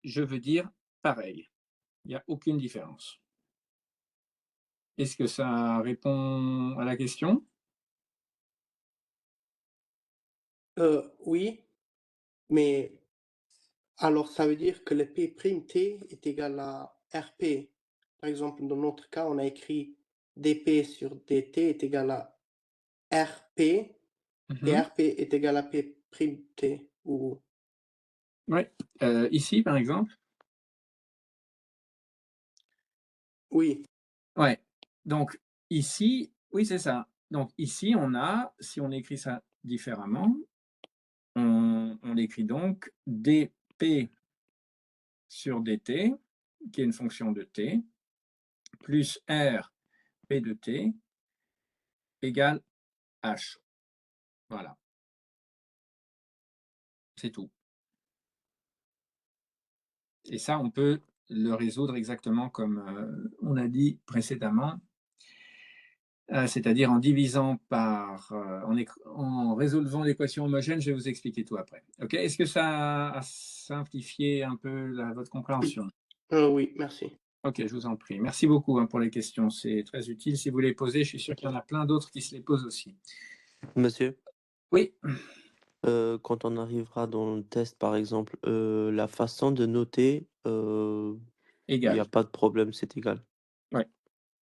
je veux dire pareil. Il n'y a aucune différence. Est-ce que ça répond à la question?
Oui, mais alors ça veut dire que le P', T est égal à RP. Par exemple, dans notre cas, on a écrit dP sur dt est égal à RP et
Mhm.
RP est égal à P', T ou
Oui. Ici, par exemple.
oui.
Ouais. Donc, ici, oui, c'est ça. Donc, ici, on a, si on écrit ça différemment, on écrit donc dp sur dt, qui est une fonction de t, plus r p de t égale h. Voilà. C'est tout. Et ça, on peut le résoudre exactement comme on a dit précédemment, c'est-à-dire en divisant par, en résolvant l'équation homogène. Je vais vous expliquer tout après. Ok? Est-ce que ça a simplifié un peu votre compréhension?
Oui, merci.
Ok, je vous en prie. Merci beaucoup pour les questions. C'est très utile. Si vous les posez, je suis sûr qu'il y en a plein d'autres qui se les posent aussi.
Monsieur,
Oui,
quand on arrivera dans le test, par exemple, la façon de noter, il n'y
égal.
a pas de problème, c'est égal.
Oui,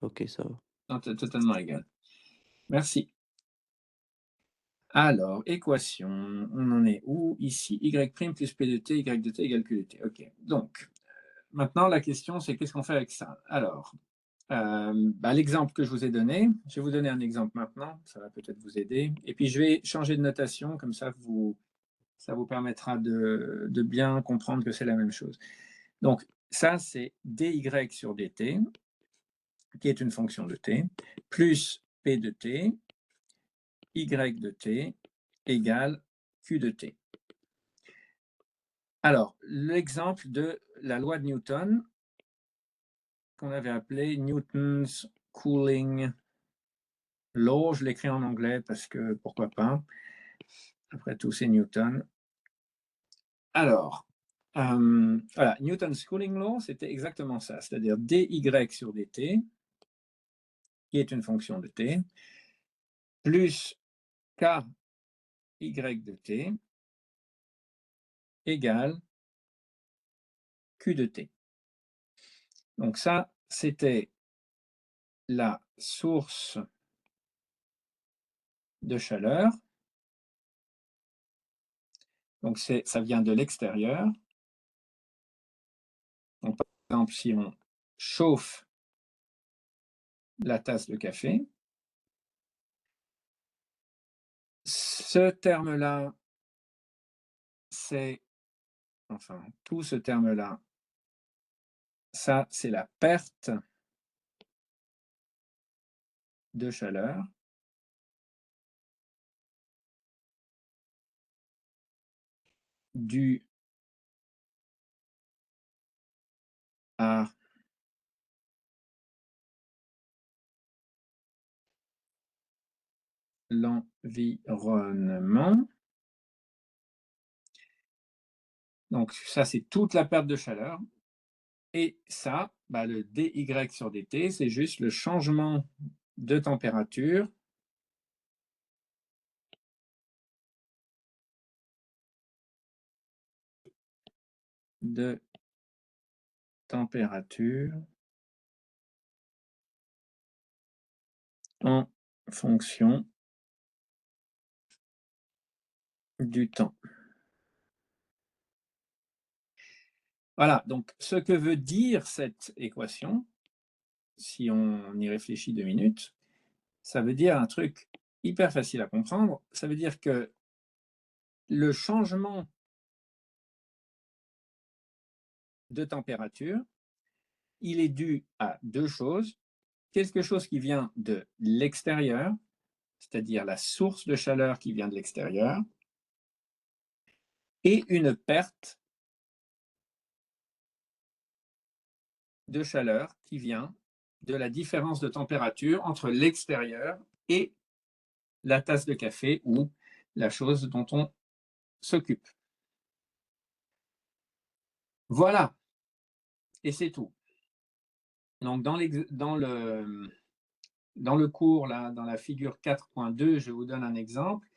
Ok, ça va.
totalement égal. Merci. Alors, équation, on en est où? Ici, y' plus p de t, y de t égale q de t. Ok, donc, maintenant, la question, c'est qu'est-ce qu'on fait avec ça? Alors, l'exemple que je vous ai donné, je vais vous donner un exemple maintenant, ça va peut-être vous aider. Et puis, je vais changer de notation, comme ça, ça vous permettra de bien comprendre que c'est la même chose. Donc, ça, c'est dy sur dt, qui est une fonction de t, plus p de t, y de t, égale q de t. Alors, l'exemple de la loi de Newton, qu'on avait appelé Newton's cooling law, je l'écris en anglais parce que pourquoi pas, après tout c'est Newton. Alors, voilà, Newton's cooling law, c'était exactement ça, c'est-à-dire dy sur dt, qui est une fonction de t, plus ky de t, égale q de t. Donc ça, c'était la source de chaleur. Donc ça vient de l'extérieur. Donc, par exemple, si on chauffe la tasse de café, ce terme-là, c'est, enfin, tout ce terme-là, ça, c'est la perte de chaleur due à l'environnement. Donc, ça, c'est toute la perte de chaleur. Et ça, bah, le dy sur dt, c'est juste le changement de température en fonction du temps. Voilà, donc ce que veut dire cette équation, si on y réfléchit 2 minutes, ça veut dire un truc hyper facile à comprendre. Ça veut dire que le changement de température, il est dû à deux choses. Quelque chose qui vient de l'extérieur, c'est-à-dire la source de chaleur qui vient de l'extérieur, et une perte de chaleur qui vient de la différence de température entre l'extérieur et la tasse de café ou la chose dont on s'occupe. Voilà, et c'est tout. Donc dans le cours, là, dans la figure 4.2, je vous donne un exemple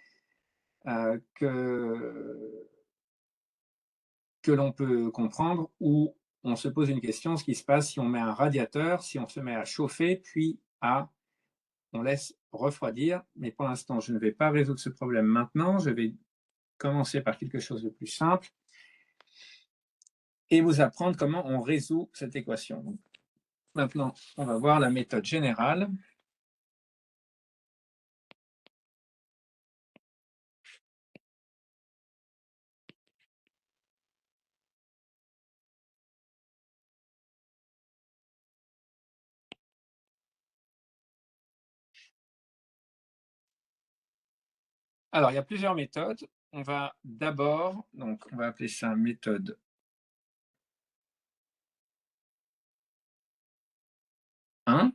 que l'on peut comprendre où on se pose une question, ce qui se passe si on met un radiateur, si on se met à chauffer, puis on laisse refroidir. Mais pour l'instant, je ne vais pas résoudre ce problème maintenant. Je vais commencer par quelque chose de plus simple et vous apprendre comment on résout cette équation. Donc, maintenant, on va voir la méthode générale. Alors, il y a plusieurs méthodes. On va d'abord, donc on va appeler ça méthode 1.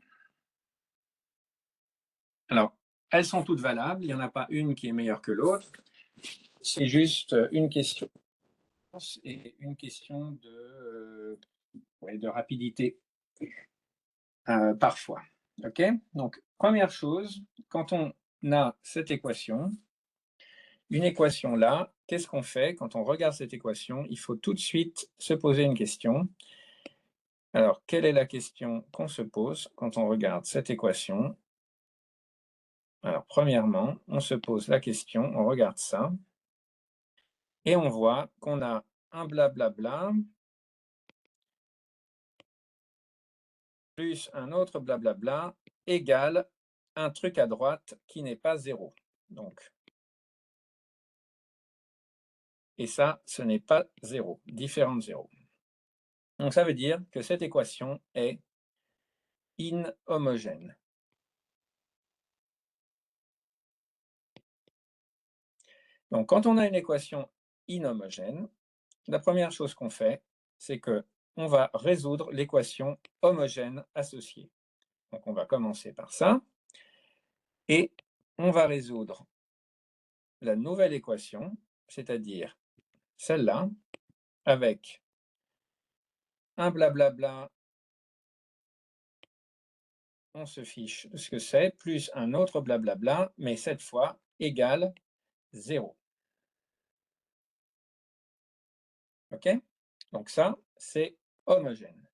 Alors, elles sont toutes valables, il n'y en a pas une qui est meilleure que l'autre. C'est juste une question et une question de rapidité parfois. OK? Donc, première chose, quand on a cette équation, une équation là, qu'est-ce qu'on fait quand on regarde cette équation? Il faut tout de suite se poser une question. Alors, quelle est la question qu'on se pose quand on regarde cette équation? Alors, premièrement, on se pose la question, on regarde ça, et on voit qu'on a un blablabla plus un autre blablabla égale un truc à droite qui n'est pas 0. Donc, et ça, ce n'est pas 0, différent de 0. Donc, ça veut dire que cette équation est inhomogène. Donc, quand on a une équation inhomogène, la première chose qu'on fait, c'est qu'on va résoudre l'équation homogène associée. Donc, on va commencer par ça. Et on va résoudre la nouvelle équation, c'est-à-dire celle-là, avec un blablabla, on se fiche de ce que c'est, plus un autre blablabla, mais cette fois égale 0. OK? Donc ça, c'est homogène.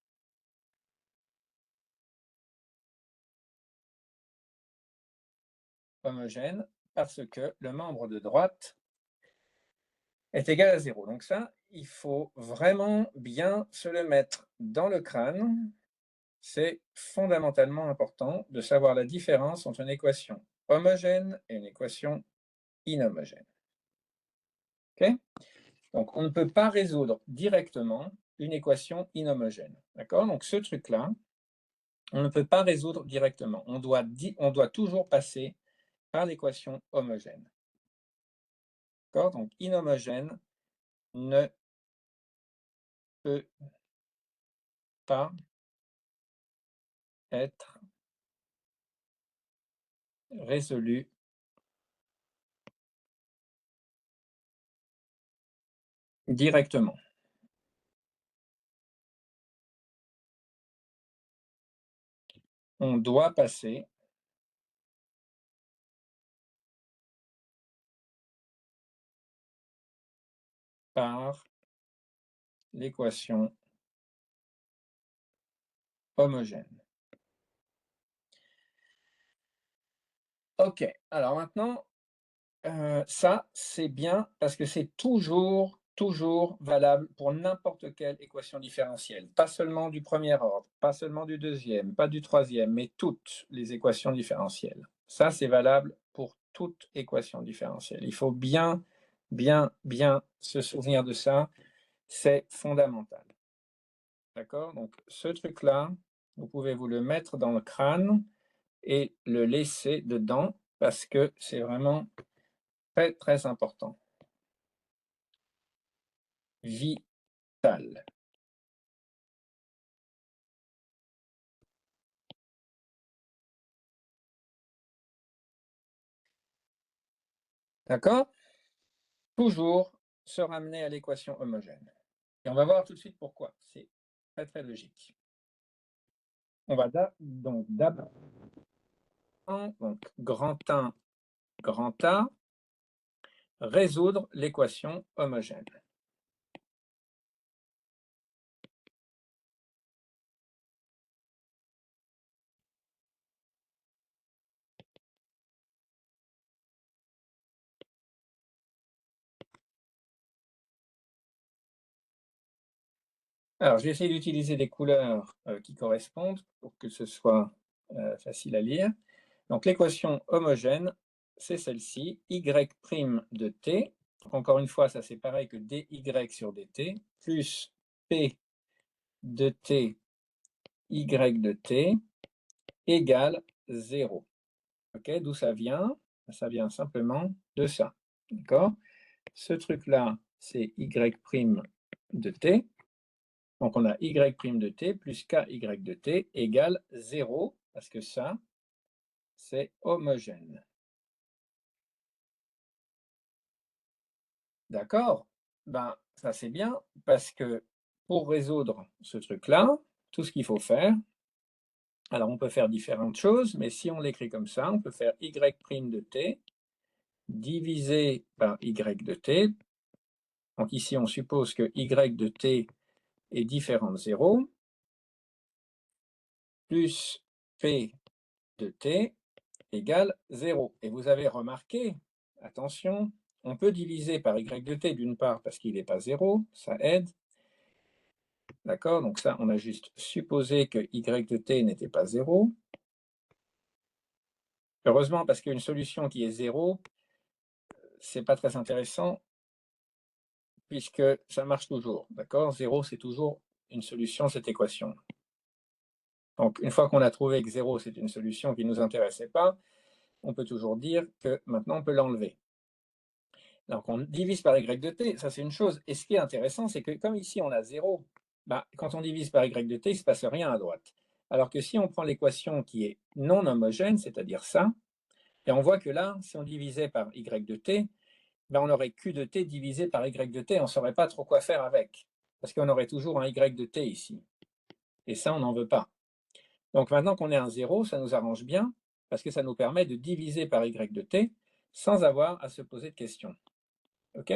Homogène parce que le membre de droite est égal à 0. Donc ça, il faut vraiment bien se le mettre dans le crâne. C'est fondamentalement important de savoir la différence entre une équation homogène et une équation inhomogène. Okay? Donc, on ne peut pas résoudre directement une équation inhomogène. D'accord? Donc, ce truc-là, on ne peut pas résoudre directement. On doit toujours passer par l'équation homogène. D'accord? Donc, inhomogène ne peut pas être résolu directement. On doit passer par l'équation homogène. OK, alors maintenant, ça, c'est bien parce que c'est toujours valable pour n'importe quelle équation différentielle. Pas seulement du premier ordre, pas seulement du deuxième, pas du troisième, mais toutes les équations différentielles. Ça, c'est valable pour toute équation différentielle. Il faut bien se souvenir de ça. C'est fondamental. D'accord? Donc, ce truc-là, vous pouvez vous le mettre dans le crâne et le laisser dedans parce que c'est vraiment très important. Vital. D'accord? Toujours se ramener à l'équation homogène. Et on va voir tout de suite pourquoi. C'est très logique. On va donc d'abord, donc grand 1, grand A, résoudre l'équation homogène. Alors, je vais essayer d'utiliser des couleurs qui correspondent pour que ce soit facile à lire. Donc, l'équation homogène, c'est celle-ci, y' de t. Donc, encore une fois, ça c'est pareil que dy sur dt, plus p de t, y de t, égale 0. Okay, d'où ça vient? Ça vient simplement de ça. D'accord? Ce truc-là, c'est y' de t. Donc, on a y' de t plus ky de t égale 0, parce que ça, c'est homogène. D'accord? Ben, ça c'est bien, parce que pour résoudre ce truc-là, tout ce qu'il faut faire, alors on peut faire différentes choses, mais si on l'écrit comme ça, on peut faire y' de t divisé par y de t. Donc ici, on suppose que y de t est différent de 0, plus p de t égale 0. Et vous avez remarqué, attention, on peut diviser par y de t d'une part parce qu'il n'est pas 0, ça aide. D'accord? Donc ça, on a juste supposé que y de t n'était pas 0. Heureusement, parce qu'une solution qui est 0, c'est pas très intéressant, puisque ça marche toujours. D'accord? 0, c'est toujours une solution, cette équation. Donc, une fois qu'on a trouvé que 0, c'est une solution qui ne nous intéressait pas, on peut toujours dire que maintenant, on peut l'enlever. Donc, on divise par y de t, ça c'est une chose. Et ce qui est intéressant, c'est que comme ici, on a 0, bah, quand on divise par y de t, il ne se passe rien à droite. Alors que si on prend l'équation qui est non homogène, c'est-à-dire ça, et on voit que là, si on divisait par y de t, ben on aurait q de t divisé par y de t, on ne saurait pas trop quoi faire avec, parce qu'on aurait toujours un y de t ici. Et ça, on n'en veut pas. Donc maintenant qu'on est à 0, ça nous arrange bien, parce que ça nous permet de diviser par y de t sans avoir à se poser de questions. OK?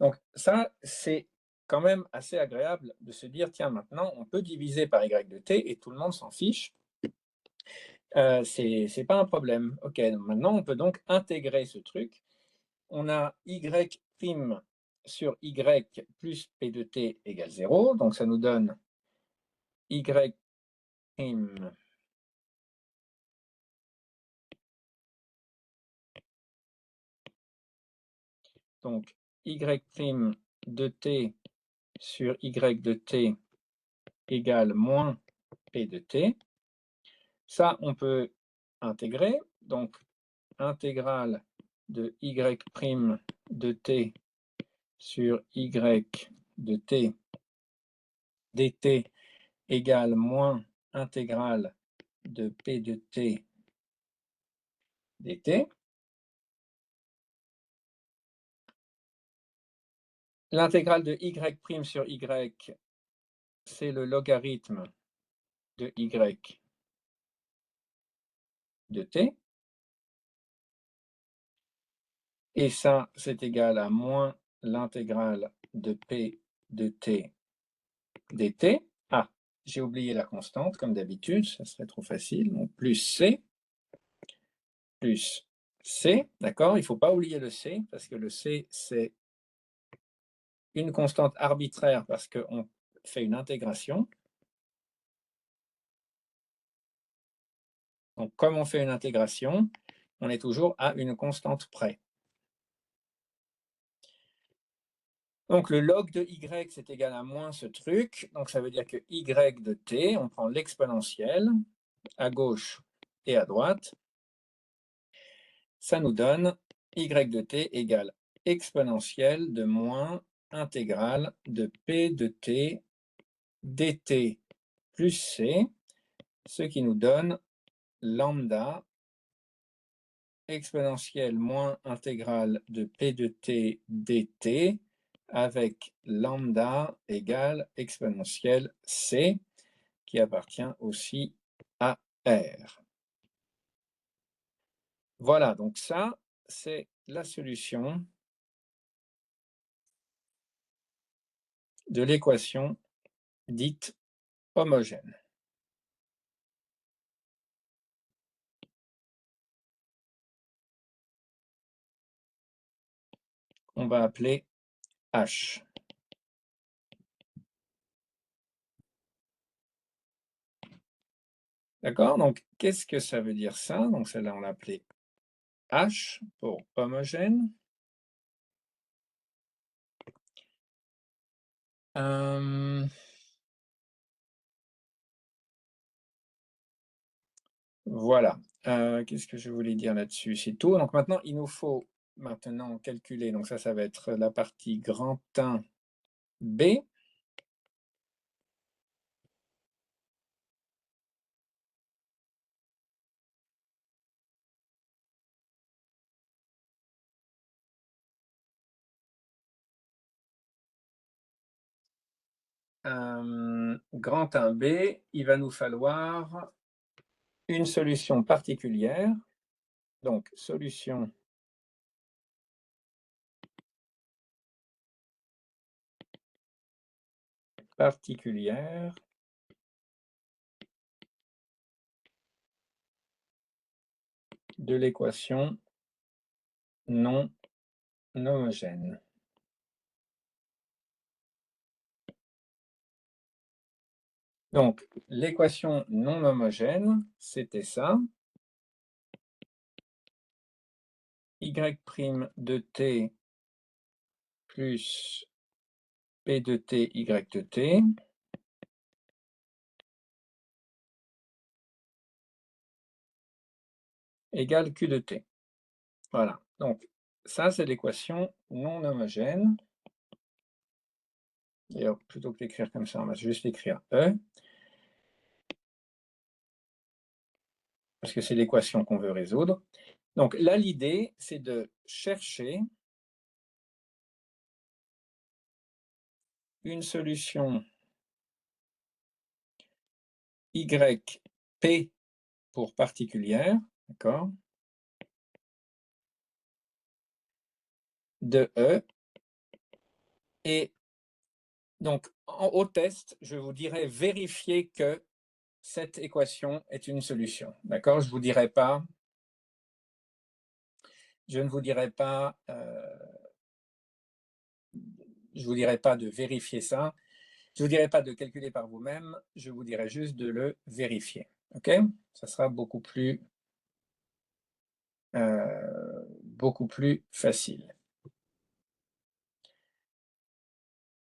Donc ça, c'est quand même assez agréable de se dire, tiens, maintenant, on peut diviser par y de t et tout le monde s'en fiche. C'est pas un problème. OK, maintenant, on peut donc intégrer ce truc. On a y' sur y plus p de t égale 0. Donc, ça nous donne y prime donc y prime de t sur y de t égale moins p de t. Ça, on peut intégrer. Donc, intégrale de y prime de t sur y de t dt égale moins intégrale de p de t dt. L'intégrale de y prime sur y, c'est le logarithme de y de t. Et ça, c'est égal à moins l'intégrale de p de t dt. Ah, j'ai oublié la constante, comme d'habitude, ça serait trop facile. Donc, plus c, d'accord? Il ne faut pas oublier le c, parce que le c, c'est une constante arbitraire, parce qu'on fait une intégration. Donc, comme on fait une intégration, on est toujours à une constante près. Donc, le log de y, c'est égal à moins ce truc. Donc, ça veut dire que y de t, on prend l'exponentielle à gauche et à droite. Ça nous donne y de t égale exponentielle de moins intégrale de p de t dt plus c, ce qui nous donne lambda exponentielle moins intégrale de p de t dt avec lambda égale exponentielle c, qui appartient aussi à R. Voilà, donc ça, c'est la solution de l'équation dite homogène. On va appeler H. D'accord? Donc, qu'est-ce que ça veut dire ça? Donc, celle-là, on l'a appelée H pour homogène. Voilà. Qu'est-ce que je voulais dire là-dessus? C'est tout. Donc, maintenant, il nous faut maintenant calculer. Donc, ça va être la partie grand 1 B. Grand 1 B, il va nous falloir une solution particulière. Donc, solution particulière de l'équation non homogène. Donc, l'équation non homogène, c'était ça. Y' de t plus P de t, Y de t. Égale Q de t. Voilà. Donc, ça, c'est l'équation non homogène. D'ailleurs, plutôt que d'écrire comme ça, on va juste écrire E. Parce que c'est l'équation qu'on veut résoudre. Donc là, l'idée, c'est de chercher une solution YP pour particulière, d'accord, de E. Et donc, au test, je vous dirais vérifier que cette équation est une solution. D'accord? Je ne vous dirai pas, je vous dirai pas de vérifier ça. Je vous dirai pas de calculer par vous-même. Je vous dirai juste de le vérifier. OK? Ça sera beaucoup plus facile.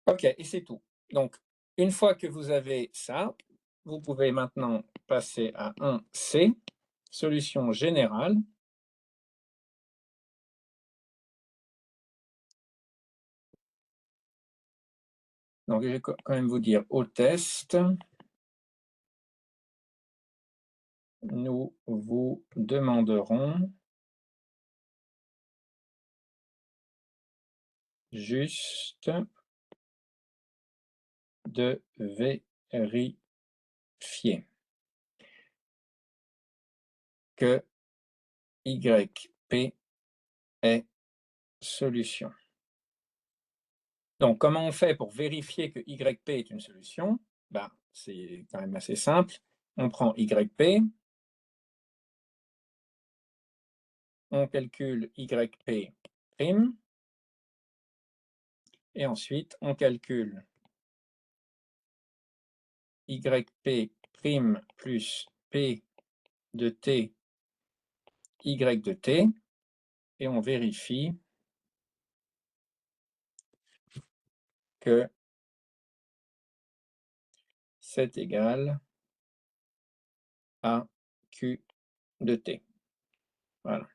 OK, et c'est tout. Donc, une fois que vous avez ça, vous pouvez maintenant passer à 1C, solution générale. Donc, je vais quand même vous dire au test, nous vous demanderons juste de vérifier que YP est solution. Donc, comment on fait pour vérifier que YP est une solution? Ben, c'est quand même assez simple. On prend YP, on calcule YP', et ensuite on calcule YP' plus P de T, Y de T, et on vérifie que c'est égal à Q de T. Voilà.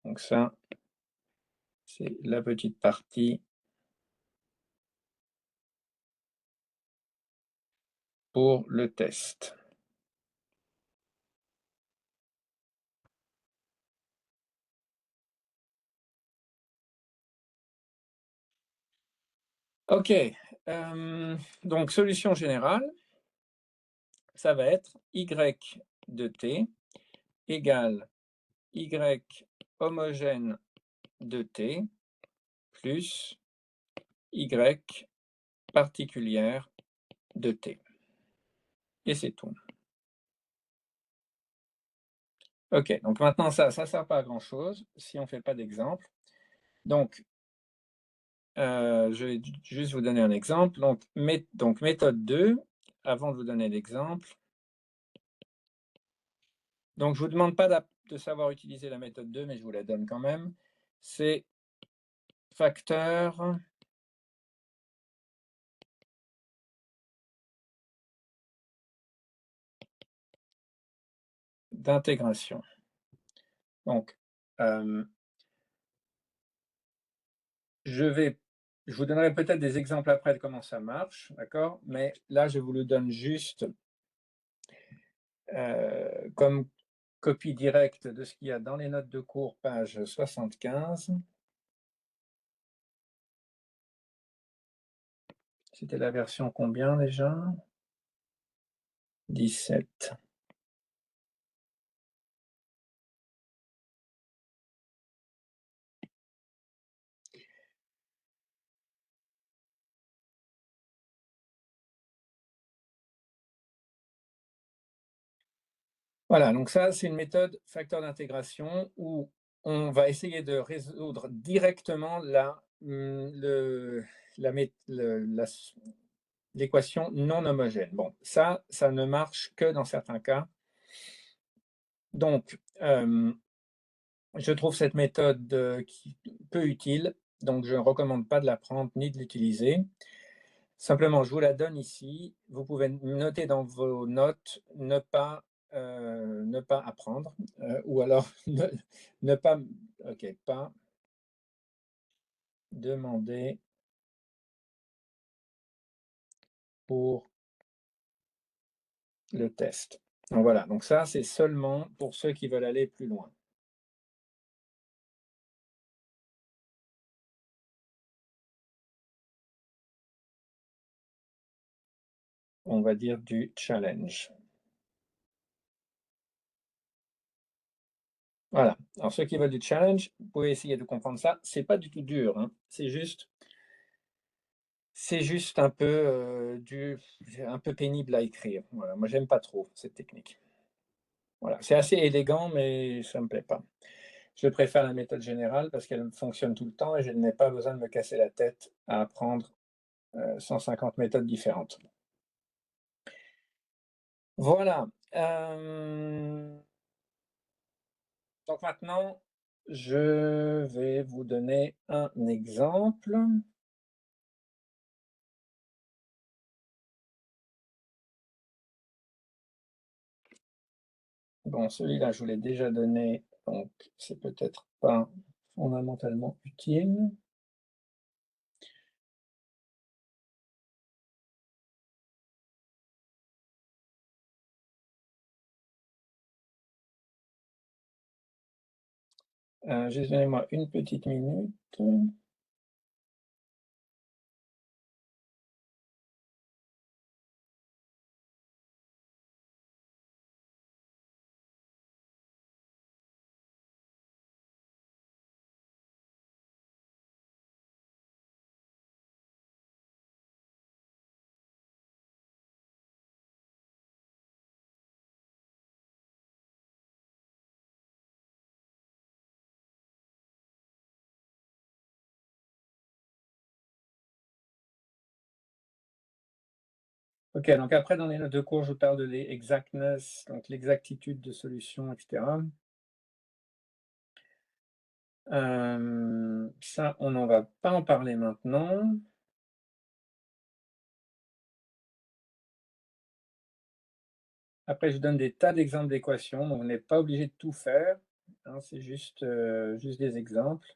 Donc ça, c'est la petite partie pour le test. OK. Donc, solution générale, ça va être Y de T égale Y homogène de T plus Y particulière de T. Et c'est tout. OK, donc maintenant ça ne sert pas à grand-chose si on ne fait pas d'exemple. Donc, je vais juste vous donner un exemple. Donc, méthode 2, avant de vous donner l'exemple. Donc, je ne vous demande pas de savoir utiliser la méthode 2, mais je vous la donne quand même. C'est facteur d'intégration. Donc, je vous donnerai peut-être des exemples après de comment ça marche, d'accord? Mais là, je vous le donne juste comme copie directe de ce qu'il y a dans les notes de cours, page 75. C'était la version combien déjà? 17. Voilà, donc ça, c'est une méthode facteur d'intégration où on va essayer de résoudre directement l'équation non homogène. Bon, ça ne marche que dans certains cas. Donc, je trouve cette méthode peu utile, donc je ne recommande pas de la prendre ni de l'utiliser. Simplement, je vous la donne ici. Vous pouvez noter dans vos notes, ne pas apprendre, ou alors ne pas, ok, pas demander pour le test. Donc voilà, donc ça, c'est seulement pour ceux qui veulent aller plus loin. On va dire du challenge. Voilà. Alors, ceux qui veulent du challenge, vous pouvez essayer de comprendre ça. C'est pas du tout dur, hein. C'est juste un peu un peu pénible à écrire. Voilà. Moi, j'aime pas trop cette technique. Voilà. C'est assez élégant, mais ça me plaît pas. Je préfère la méthode générale parce qu'elle fonctionne tout le temps et je n'ai pas besoin de me casser la tête à apprendre 150 méthodes différentes. Voilà. Donc maintenant, je vais vous donner un exemple. Bon, celui-là, je vous l'ai déjà donné, donc c'est peut-être pas fondamentalement utile. Juste donnez-moi une petite minute. Ok, donc après, dans les notes de cours, je vous parle de l'exactness, donc l'exactitude de solution, etc. Ça, on n'en va pas en parler maintenant. Après, je donne des tas d'exemples d'équations, donc vous n'êtes pas obligé de tout faire, hein, c'est juste des exemples.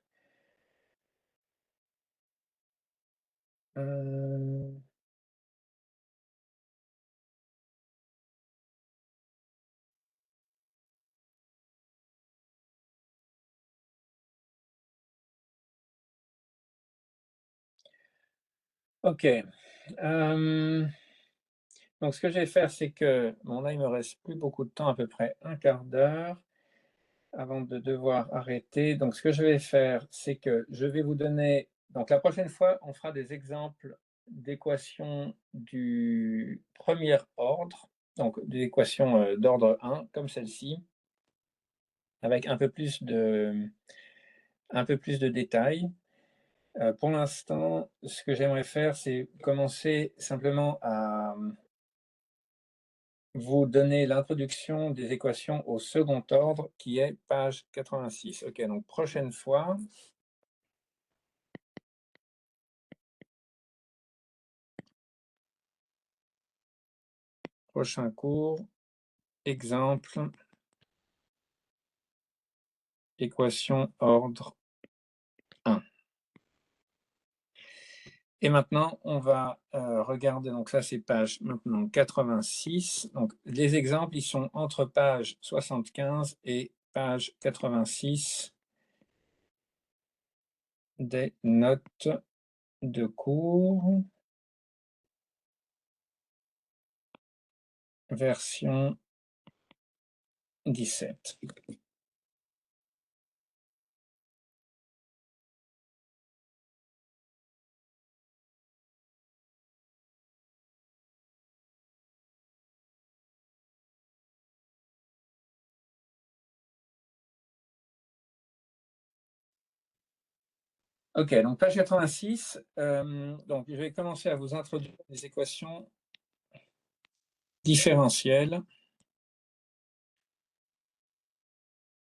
Ok. Donc, ce que je vais faire, c'est que, bon, là, il me reste plus beaucoup de temps, à peu près un quart d'heure, avant de devoir arrêter. Donc, ce que je vais faire, c'est que je vais vous donner... Donc, la prochaine fois, on fera des exemples d'équations du premier ordre, donc des équations d'ordre 1, comme celle-ci, avec un peu plus de détails. Pour l'instant, ce que j'aimerais faire, c'est commencer simplement à vous donner l'introduction des équations au second ordre, qui est page 86. Ok, donc prochaine fois. Prochain cours, exemple, équation ordre 1. Et maintenant, on va regarder, donc ça c'est page maintenant 86. Donc les exemples, ils sont entre page 75 et page 86 des notes de cours, version 17. Ok, donc page 86, donc je vais commencer à vous introduire les équations différentielles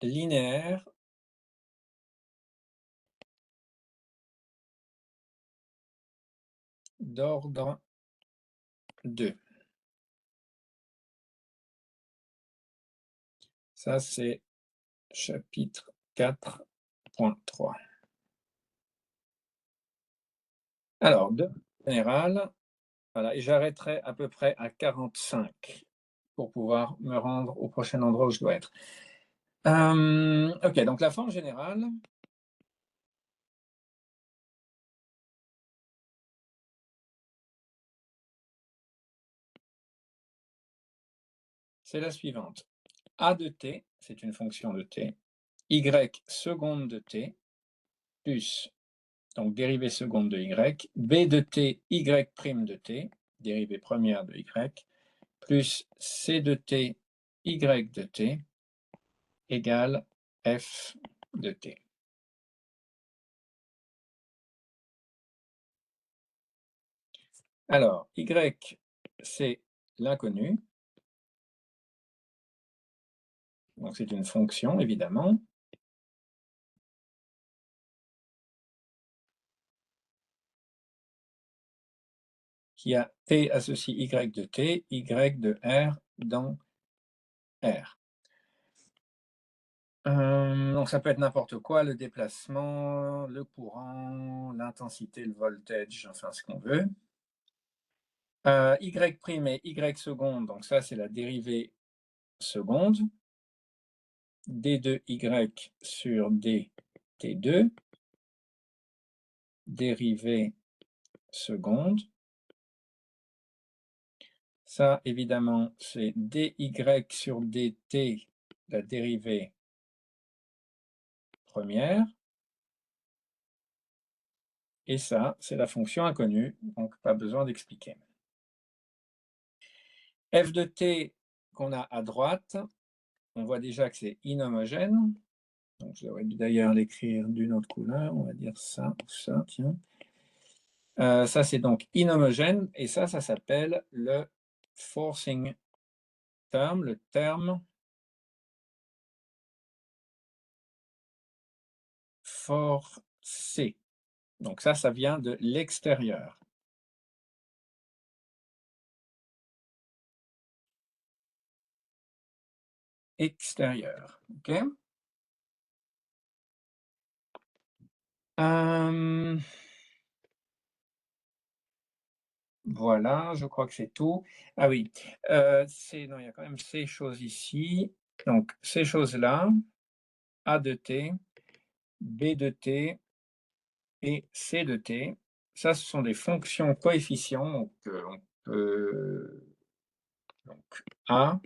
linéaires d'ordre 2. Ça, c'est chapitre 4.3. Alors, de général, voilà, et j'arrêterai à peu près à 45 pour pouvoir me rendre au prochain endroit où je dois être. Ok, donc la forme générale, c'est la suivante. A de t, c'est une fonction de t, y seconde de t, plus, donc dérivée seconde de y, b de t, y' de t, dérivée première de y, plus c de t, y de t, égale f de t. Alors, y, c'est l'inconnu. Donc, c'est une fonction, évidemment. Qui a t associe y de t, y de r dans r. Donc, ça peut être n'importe quoi, le déplacement, le courant, l'intensité, le voltage, enfin, ce qu'on veut. Y' et y seconde, donc ça, c'est la dérivée seconde. D de y sur dt2, dérivée seconde. Ça, évidemment, c'est dy sur dt, la dérivée première. Et ça, c'est la fonction inconnue, donc pas besoin d'expliquer. F de t qu'on a à droite, on voit déjà que c'est inhomogène. Donc, je devrais d'ailleurs l'écrire d'une autre couleur, on va dire ça, tiens. Ça, c'est donc inhomogène, et ça s'appelle le forcing term, le terme forcé. Donc ça vient de l'extérieur. Extérieur, ok. Voilà, je crois que c'est tout. Ah oui, non, il y a quand même ces choses ici. Donc, ces choses-là, A de t, B de t et C de t, ça, ce sont des fonctions coefficients. Donc, on peut... Donc, A,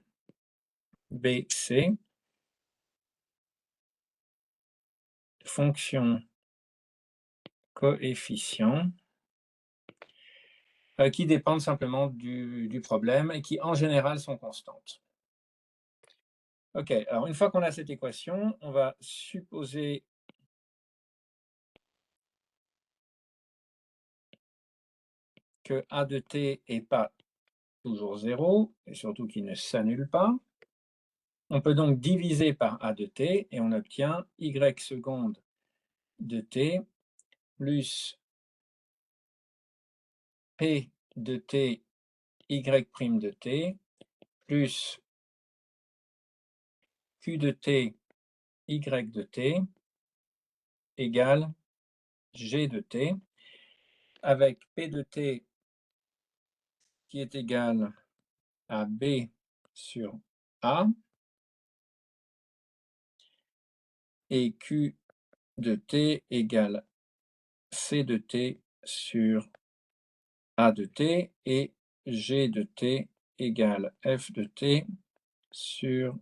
B, C, fonctions coefficients qui dépendent simplement du problème et qui, en général, sont constantes. OK, alors une fois qu'on a cette équation, on va supposer que A de t n'est pas toujours 0, et surtout qu'il ne s'annule pas. On peut donc diviser par A de t, et on obtient y seconde de t plus p de t y' de t plus q de t y de t égale g de t, avec p de t qui est égal à b sur a, et q de t égale c de t sur a de t, et g de t égale f de t sur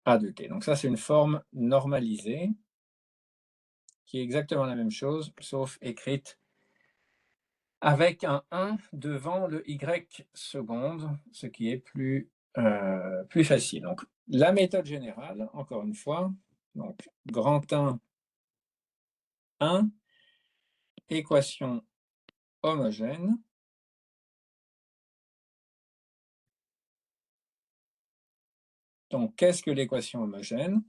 a de t. Donc ça, c'est une forme normalisée qui est exactement la même chose, sauf écrite avec un 1 devant le y seconde, ce qui est plus facile. Donc, la méthode générale, encore une fois, donc grand 1, 1, équation homogène. Donc, qu'est-ce que l'équation homogène?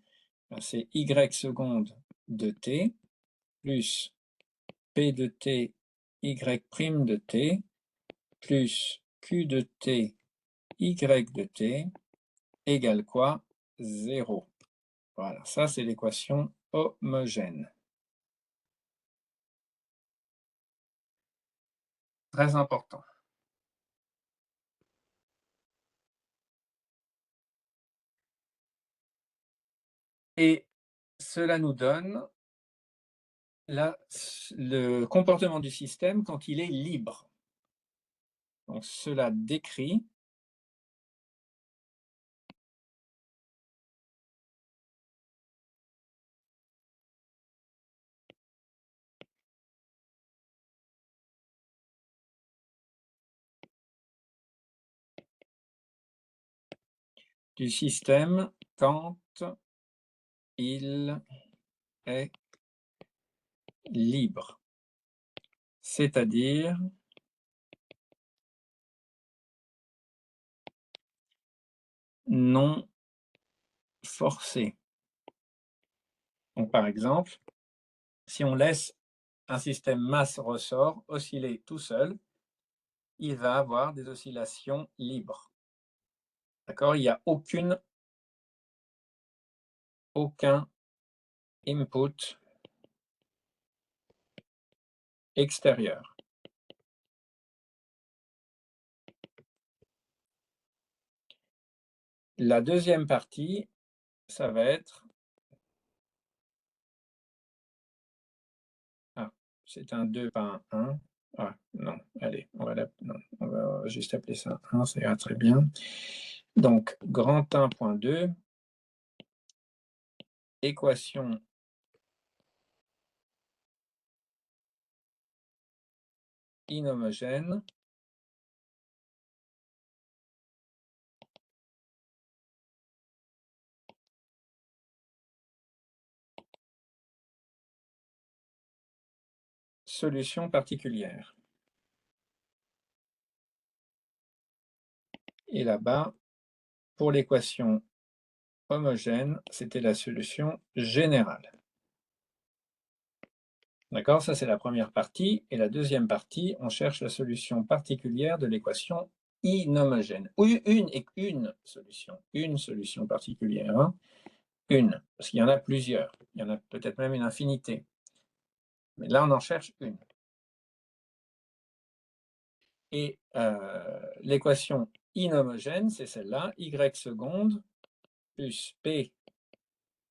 C'est y seconde de t plus p de t y' de t plus q de t y de t égale quoi? 0. Voilà, ça c'est l'équation homogène. Très important. Et cela nous donne le comportement du système quand il est libre. Donc cela décrit du système quand il est libre, c'est-à-dire non forcé. Donc, par exemple, si on laisse un système masse-ressort osciller tout seul, il va avoir des oscillations libres. D'accord? Il n'y a aucun input extérieur. La deuxième partie, ça va être... Ah, c'est un 2, pas un 1. Ah, non, allez, on va juste appeler ça 1, ça ira très bien. Donc, grand 1.2, équation inhomogène solution particulière. Et là-bas, pour l'équation homogène, c'était la solution générale. D'accord? Ça, c'est la première partie. Et la deuxième partie, on cherche la solution particulière de l'équation inhomogène. Une solution particulière. Hein? Une, parce qu'il y en a plusieurs. Il y en a peut-être même une infinité. Mais là, on en cherche une. Et l'équation inhomogène, c'est celle-là, y seconde plus p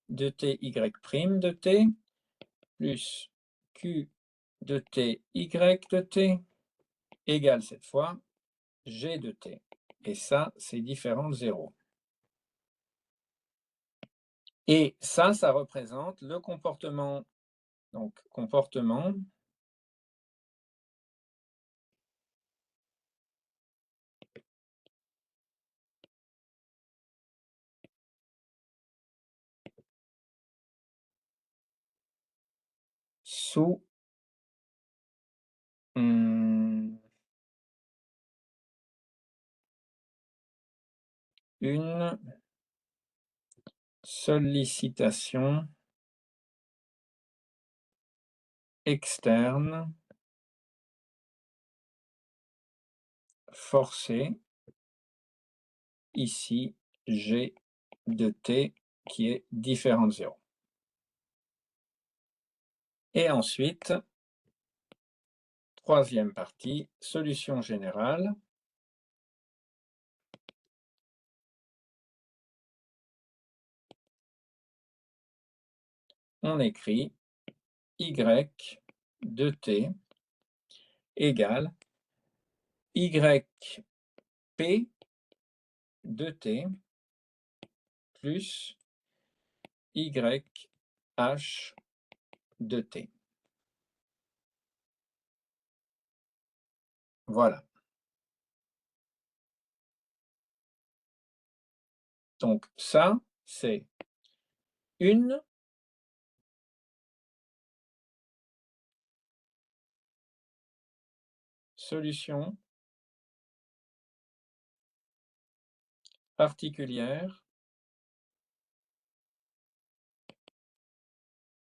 de t y prime de t plus q de t y de t égale cette fois g de t. Et ça, c'est différent de 0. Et ça représente le comportement. Donc, comportement sous une sollicitation externe forcée, ici g de t qui est différent de 0. Et ensuite, troisième partie, solution générale. On écrit y de t égale yp de t plus YH de t. Voilà. Donc ça, c'est une solution particulière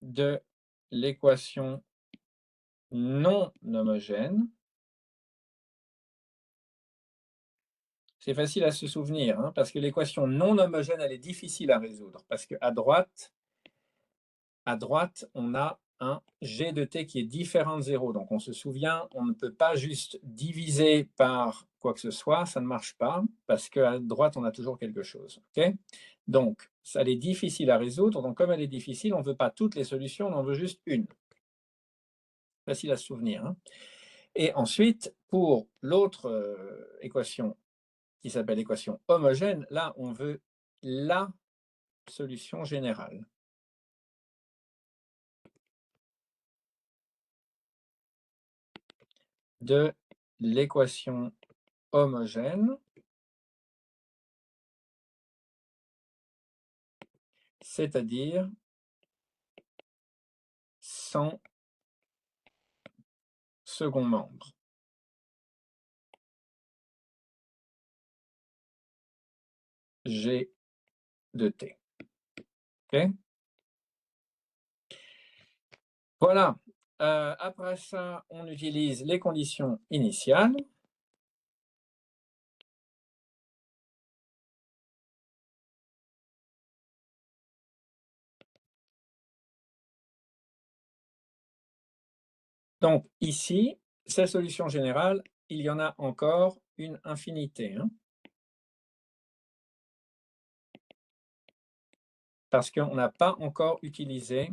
de l'équation non homogène. C'est facile à se souvenir, hein, parce que l'équation non homogène, elle est difficile à résoudre, parce qu'à droite, on a un g de t qui est différent de 0. Donc, on se souvient, on ne peut pas juste diviser par quoi que ce soit, ça ne marche pas, parce qu'à droite, on a toujours quelque chose. Okay? Donc, ça est difficile à résoudre. Donc, comme elle est difficile, on ne veut pas toutes les solutions, on en veut juste une. Facile à se souvenir. Hein? Et ensuite, pour l'autre équation qui s'appelle équation homogène, là, on veut la solution générale. De l'équation homogène, c'est-à-dire sans second membre. G de T. OK? Voilà. Après ça, on utilise les conditions initiales. Donc ici, ces solutions générales, il y en a encore une infinité. Parce qu'on n'a pas encore utilisé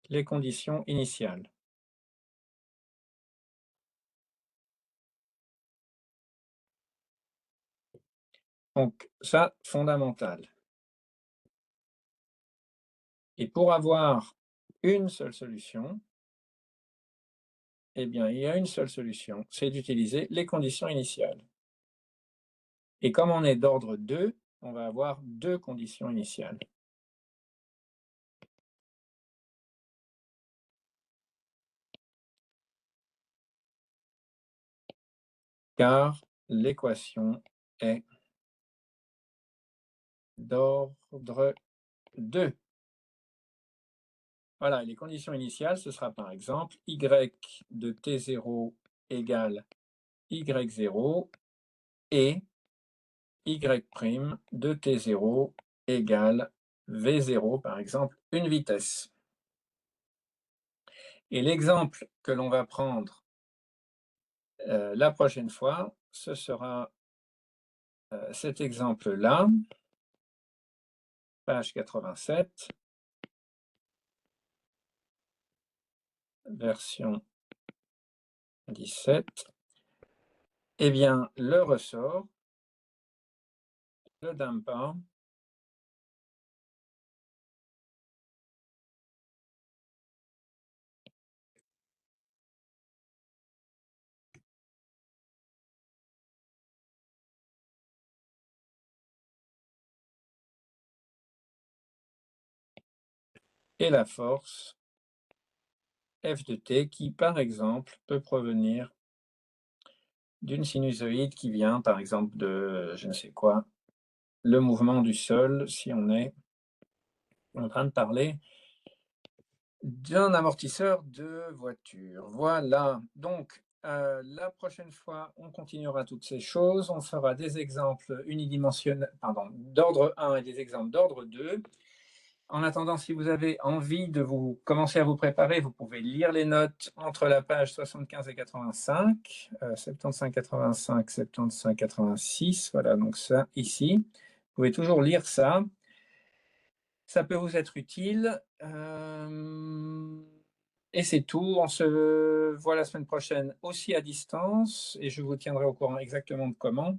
les conditions initiales. Donc ça, fondamental. Et pour avoir une seule solution, eh bien, il y a une seule solution, c'est d'utiliser les conditions initiales. Et comme on est d'ordre 2, on va avoir deux conditions initiales. Car l'équation est d'ordre 2. Voilà, les conditions initiales, ce sera par exemple y de t0 égale y0 et y' de t0 égale v0, par exemple, une vitesse. Et l'exemple que l'on va prendre la prochaine fois, ce sera cet exemple-là, page 87, version 17. Eh bien, le ressort, le damper, et la force F de t qui, par exemple, peut provenir d'une sinusoïde qui vient, par exemple, de je ne sais quoi, le mouvement du sol, si on est en train de parler d'un amortisseur de voiture. Voilà, donc la prochaine fois, on continuera toutes ces choses, on fera des exemples unidimensionnels, pardon, d'ordre 1 et des exemples d'ordre 2. En attendant, si vous avez envie de vous commencer à vous préparer, vous pouvez lire les notes entre la page 75 et 85, 75, 85, 75, 86, voilà, donc ça ici. Vous pouvez toujours lire ça. Ça peut vous être utile. Et c'est tout. On se voit la semaine prochaine aussi à distance et je vous tiendrai au courant exactement de comment.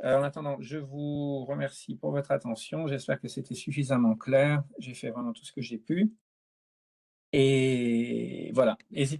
En attendant, je vous remercie pour votre attention. J'espère que c'était suffisamment clair. J'ai fait vraiment tout ce que j'ai pu. Et voilà, n'hésitez pas.